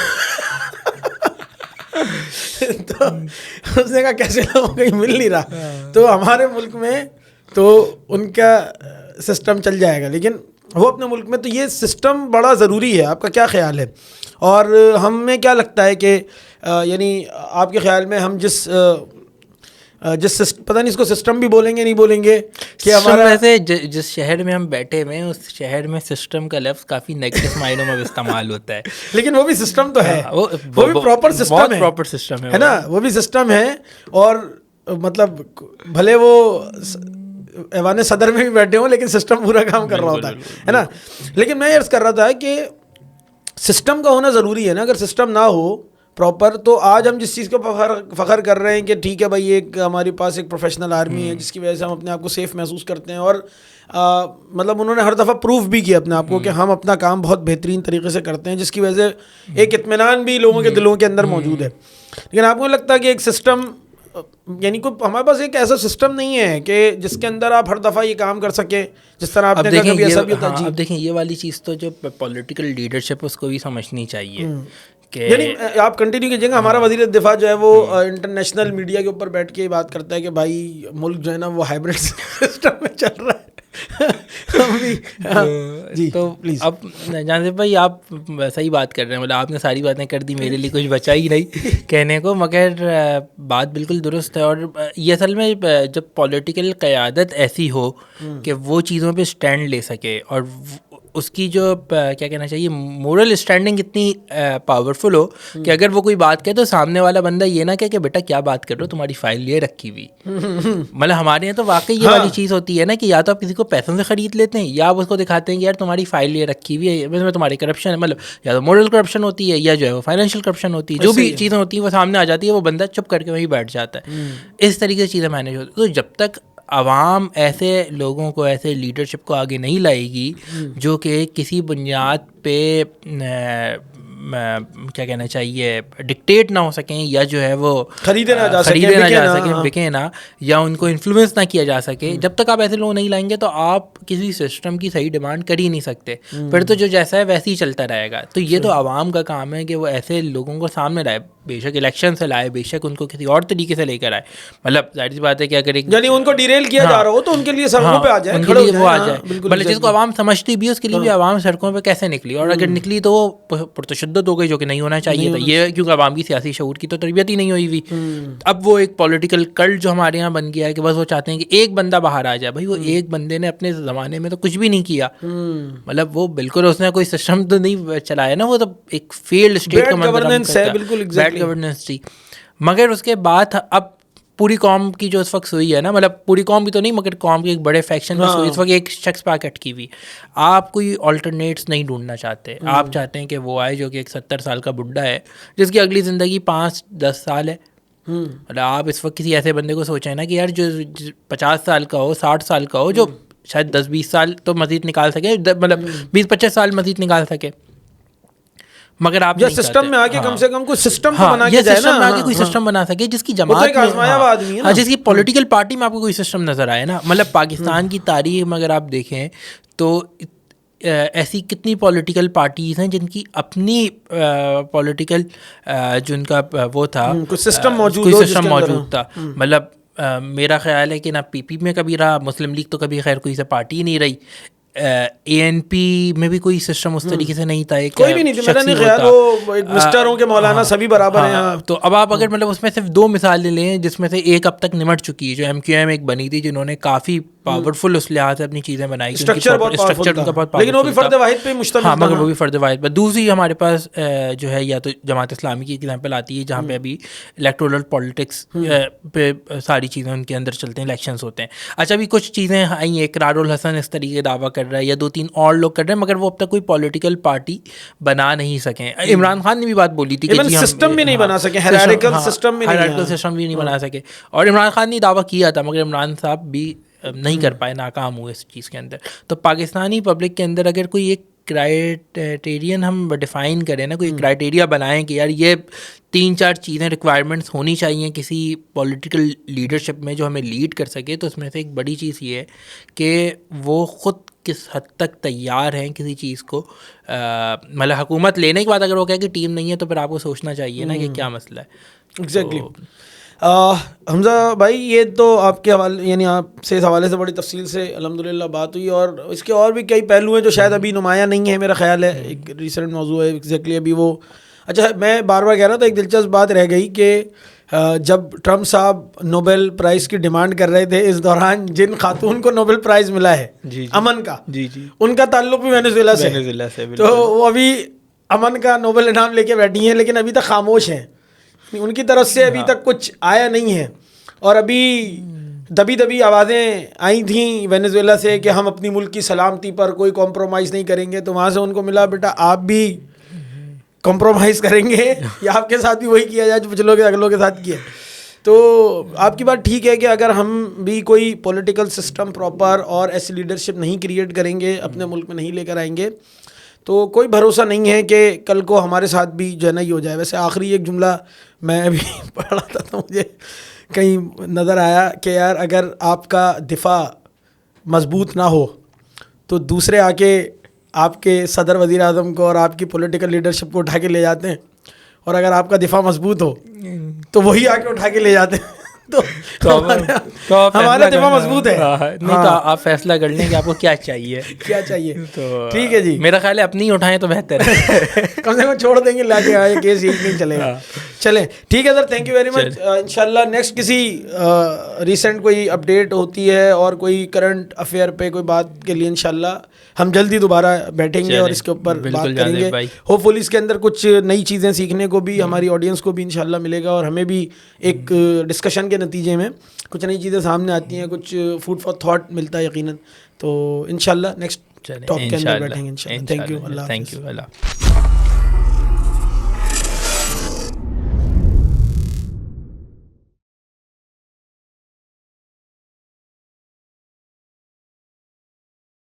تو اس نے کہا کیسے لوگوں کہیں مل نہیں رہا. تو ہمارے ملک میں تو ان کا سسٹم چل جائے گا, لیکن وہ اپنے ملک میں, تو یہ سسٹم بڑا ضروری ہے. آپ کا کیا خیال ہے؟ اور ہمیں کیا لگتا ہے کہ یعنی آپ کے خیال میں ہم جس پتہ نہیں اس کو سسٹم بھی بولیں گے نہیں بولیں گے کہ ہمارا ویسے جس شہر میں ہم بیٹھے ہوئے ہیں اس شہر میں سسٹم کا لفظ کافی نیگیٹو معنوں میں استعمال ہوتا ہے, لیکن وہ بھی سسٹم تو ہے, وہ بھی پراپر سسٹم ہے, پراپر سسٹم ہے نا, وہ بھی سسٹم ہے. اور مطلب بھلے وہ ایوان صدر میں بھی بیٹھے ہوں لیکن سسٹم پورا کام کر رہا ہوتا ہے نا. لیکن میں عرض کر رہا تھا کہ سسٹم کا ہونا ضروری ہے نا. اگر سسٹم نہ ہو پراپر, تو آج ہم جس چیز کو فخر کر رہے ہیں کہ ٹھیک ہے بھائی ایک ہمارے پاس ایک پروفیشنل آرمی ہے جس کی وجہ سے ہم اپنے آپ کو سیف محسوس کرتے ہیں, اور مطلب انہوں نے ہر دفعہ پروف بھی کیا اپنے آپ کو کہ ہم اپنا کام بہت بہترین طریقے سے کرتے ہیں, جس کی وجہ سے ایک اطمینان بھی لوگوں کے دلوں کے اندر موجود ہے. لیکن آپ کو لگتا ہے کہ ایک سسٹم, یعنی کوئی ہمارے پاس ایک ایسا سسٹم نہیں ہے کہ جس کے اندر آپ ہر دفعہ یہ کام کر سکیں جس طرح آپ نے کہا کبھی ایسا بھی ہوتا ہے. اب دیکھیں یہ والی چیز تو جو پولیٹیکل لیڈرشپ اس کو بھی سمجھنی چاہیے. یعنی آپ کنٹینیو کیجیے گا. ہمارا وزیر دفاع جو ہے وہ انٹرنیشنل میڈیا کے اوپر بیٹھ کے بات کرتا ہے کہ بھائی ملک جو ہے نا وہ ہائبرڈ سسٹم میں چل رہا ہے. جی تو پلیز. اب جان بھائی آپ صحیح بات کر رہے ہیں, مطلب آپ نے ساری باتیں کر دی, میرے لیے کچھ بچا ہی نہیں کہنے کو, مگر بات بالکل درست ہے. اور یہ اصل میں جب پولیٹیکل قیادت ایسی ہو کہ وہ چیزوں پہ اسٹینڈ لے سکے, اور اس کی جو کیا کہنا چاہیے مورل اسٹینڈنگ اتنی پاورفل ہو کہ اگر وہ کوئی بات کہے تو سامنے والا بندہ یہ نہ کہے کہ بیٹا کیا بات کر رہے ہو, تمہاری فائل یہ رکھی ہوئی. مطلب ہمارے یہاں تو واقعی یہ والی چیز ہوتی ہے نا کہ یا تو آپ کسی کو پیسوں سے خرید لیتے ہیں یا آپ اس کو دکھاتے ہیں کہ یار تمہاری فائل یہ رکھی ہوئی ہے, اس میں تمہاری کرپشن ہے. مطلب یا تو مورل کرپشن ہوتی ہے یا جو ہے وہ فائنینشیل کرپشن ہوتی ہے, جو بھی چیزیں ہوتی ہیں وہ سامنے آ جاتی ہے, وہ بندہ چپ کر کے وہیں بیٹھ جاتا ہے. اس طریقے سے چیزیں مینیج ہوتی. تو جب تک عوام ایسے لوگوں کو, ایسے لیڈرشپ کو آگے نہیں لائے گی جو کہ کسی بنیاد پہ کیا کہنا چاہیے ڈکٹیٹ نہ ہو سکیں, یا جو ہے وہ خریدے نہ جا سکیں, بکے نہ, یا ان کو انفلوئنس نہ کیا جا سکے, جب تک آپ ایسے لوگ نہیں لائیں گے تو آپ کسی سسٹم کی صحیح ڈیمانڈ کر ہی نہیں سکتے. پھر تو جو جیسا ہے ویسے ہی چلتا رہے گا. تو یہ تو عوام کا کام ہے کہ وہ ایسے لوگوں کو سامنے لائے, بے شک الیکشن سے لائے, بے شک ان کو کسی اور طریقے سے لے کر آئے. مطلب ظاہر سی بات ہے کہ اگر یعنی ان کو ڈیریل کیا جا رہا ہو تو ان کے لیے سڑکوں پہ آ جائے, ان کے لیے وہ آ جائے. مطلب جس کو عوام سمجھتی بھی ہے اس کے لیے بھی عوام سڑکوں پہ کیسے نکلی, اور اگر نکلی تو وہ پرتشدد ہو گئی, جو کہ نہیں ہونا چاہیے تھا. یہ کیونکہ عوام کی سیاسی شعور کی تو تربیت ہی نہیں ہوئی ہوئی. اب وہ ایک پولیٹیکل کلٹ جو ہمارے یہاں بن گیا ہے کہ بس وہ چاہتے ہیں کہ ایک بندہ باہر آ جائے. بھائی وہ ایک بندے نے اپنے زمانے میں تو کچھ بھی نہیں کیا, مطلب وہ بالکل اس نے کوئی سسٹم تو نہیں چلایا نا, وہ تو ایک فیلڈ اسٹیٹ کا بیڈ گورننس تھی. مگر اس کے بعد اب پوری قوم کی جو اس وقت ہوئی ہے نا, مطلب پوری قوم بھی تو نہیں مگر قوم کے ایک بڑے فیکشن میں ہوئی اس وقت, ایک شخص پہ اٹکی ہوئی. آپ کوئی آلٹرنیٹس نہیں ڈھونڈنا چاہتے, آپ چاہتے ہیں کہ وہ آئے جو کہ ایک 70 سال کا بڈھا ہے جس کی اگلی زندگی 5-10 سال ہے. مطلب آپ اس وقت کسی ایسے بندے کو سوچیں نا کہ یار جو 50 سال کا ہو, 60 سال کا ہو, جو شاید 10-20 سال تو مزید نکال سکے, مطلب 20-25 سال مزید نکال سکے. مگر آپ سسٹم میں آ کے کم سے کم کوئی سسٹم بنا کے جائے نا, آگے کوئی سسٹم بنا سکے جس کی جماعت میں, جس کی پولیٹیکل پارٹی میں آپ کو کوئی سسٹم نظر آئے نا. مطلب پاکستان کی تاریخ میں اگر آپ دیکھیں تو ایسی کتنی پولیٹیکل پارٹیز ہیں جن کی اپنی پولیٹیکل جن کا وہ تھا سسٹم موجود تھا. مطلب میرا خیال ہے کہ نہ پی پی میں کبھی رہا, مسلم لیگ تو کبھی خیر کوئی سے پارٹی ہی نہیں رہی, اے این پی میں بھی کوئی سسٹم اس طریقے سے نہیں تھا, کوئی بھی نہیں تھی. میرا نہیں خیال وہ مسٹر ہوں کہ مولانا سبھی برابر ہیں. تو اب آپ اگر مطلب اس میں صرف 2 مثالیں لیں جس میں سے ایک اب تک نمٹ چکی ہے, جو ایم کیو ایم ایک بنی تھی جنہوں نے کافی پاورفل اس لحاظ سے اپنی چیزیں بنائی, اسٹرکچر ان کا بہت, لیکن وہ بھی فرد واحد پہ مشتمل تھا. مگر وہ بھی فرد واحد. دوسری ہمارے پاس جو ہے یا تو جماعت اسلامی کی ایگزامپل آتی ہے جہاں پہ ابھی الیکٹورل پالیٹکس پہ ساری چیزیں ان کے اندر چلتے ہیں, الیکشنز ہوتے ہیں. اچھا ابھی کچھ چیزیں آئی ہیں, اقرار الحسن اس طریقے دعویٰ کر رہا ہے یا 2-3 اور لوگ کر رہے ہیں, مگر وہ اب تک کوئی پولیٹیکل پارٹی بنا نہیں سکے. عمران خان نے بھی بات بولی تھی کہ سسٹم بھی نہیں بنا سکے, ہائرارکل سسٹم بھی نہیں بنا سکے, اور عمران خان نے دعویٰ کیا تھا مگر عمران صاحب بھی نہیں کر پائے, ناکام ہوئے اس چیز کے اندر. تو پاکستانی پبلک کے اندر اگر کوئی ایک کرائٹیرین ہم ڈیفائن کریں نا, کوئی کرائٹیریا بنائیں کہ یار یہ 3-4 چیزیں ریکوائرمنٹس ہونی چاہیے کسی پولیٹیکل لیڈرشپ میں جو ہمیں لیڈ کر سکے, تو اس میں سے ایک بڑی چیز یہ ہے کہ وہ خود کس حد تک تیار ہیں کسی چیز کو, مطلب حکومت لینے کے بعد اگر وہ کہے کہ ٹیم نہیں ہے تو پھر آپ کو سوچنا چاہیے نا کہ کیا مسئلہ ہے. ایگزیکٹلی. حمزہ بھائی, یہ تو آپ کے حوالے یعنی آپ سے اس حوالے سے بڑی تفصیل سے الحمدللہ بات ہوئی, اور اس کے اور بھی کئی پہلو ہیں جو شاید ابھی نمایاں نہیں ہیں, میرا خیال ہے ایک ریسنٹ موضوع ہے ایگزیکٹلی ابھی وہ. اچھا, میں بار بار کہہ رہا تھا, ایک دلچسپ بات رہ گئی کہ جب ٹرمپ صاحب نوبل پرائز کی ڈیمانڈ کر رہے تھے, اس دوران جن خاتون کو نوبل پرائز ملا ہے امن کا, ان کا تعلق بھی وینزویلا سے, تو وہ ابھی امن کا نوبل انعام لے کے بیٹھی ہیں, لیکن ابھی تک خاموش ہیں, ان کی طرف سے ابھی تک کچھ آیا نہیں ہے. اور ابھی دبی آوازیں آئی تھیں وینزویلا سے کہ ہم اپنی ملک کی سلامتی پر کوئی کمپرومائز نہیں کریں گے, تو وہاں سے ان کو ملا بیٹا آپ بھی کمپرومائز کریں گے یا آپ کے ساتھ بھی وہی کیا جائے جو پچھلوں کے اگلوں کے ساتھ کیا. تو آپ کی بات ٹھیک ہے کہ اگر ہم بھی کوئی پولیٹیکل سسٹم پراپر اور ایسی لیڈرشپ نہیں کریٹ کریں گے, اپنے ملک میں نہیں لے کر آئیں گے, تو کوئی بھروسہ نہیں ہے کہ کل کو ہمارے ساتھ بھی جو ہے نا ہی ہو جائے. ویسے آخری ایک جملہ میں ابھی پڑھ رہا تھا تو مجھے کہیں نظر آیا کہ یار اگر آپ کا دفاع مضبوط نہ ہو تو دوسرے آ کے آپ کے صدر وزیر اعظم کو اور آپ کی پولیٹیکل لیڈرشپ کو اٹھا کے لے جاتے ہیں, اور اگر آپ کا دفاع مضبوط ہو تو وہی آ کے اٹھا کے لے جاتے ہیں. تو ہمارا دفاع مضبوط ہے. نہیں تو آپ فیصلہ کر لیں کہ آپ کو کیا چاہیے. تو ٹھیک ہے جی, میرا خیال ہے اپنی اٹھائیں تو بہتر ہے, کم سے کم چھوڑ دیں گے لا کے آئے کیس یہی نہیں چلے گا. چلیں ٹھیک ہے سر, تھینک یو ویری مچ. انشاءاللہ نیکسٹ کسی ریسنٹ کوئی اپڈیٹ ہوتی ہے اور کوئی کرنٹ افیئر پہ کوئی بات کے لیے انشاءاللہ ہم جلدی دوبارہ بیٹھیں گے اور اس کے اوپر بات کریں گے. ہوپ فلی اس کے اندر کچھ نئی چیزیں سیکھنے کو بھی ہماری آڈینس کو بھی انشاءاللہ ملے گا, اور ہمیں بھی ایک ڈسکشن کے نتیجے میں کچھ نئی چیزیں سامنے آتی ہیں, کچھ فوڈ فار تھاٹ ملتا ہے یقیناً. تو انشاءاللہ نیکسٹ ٹاک کے اندر بیٹھیں گے انشاءاللہ. Thank you. اللہ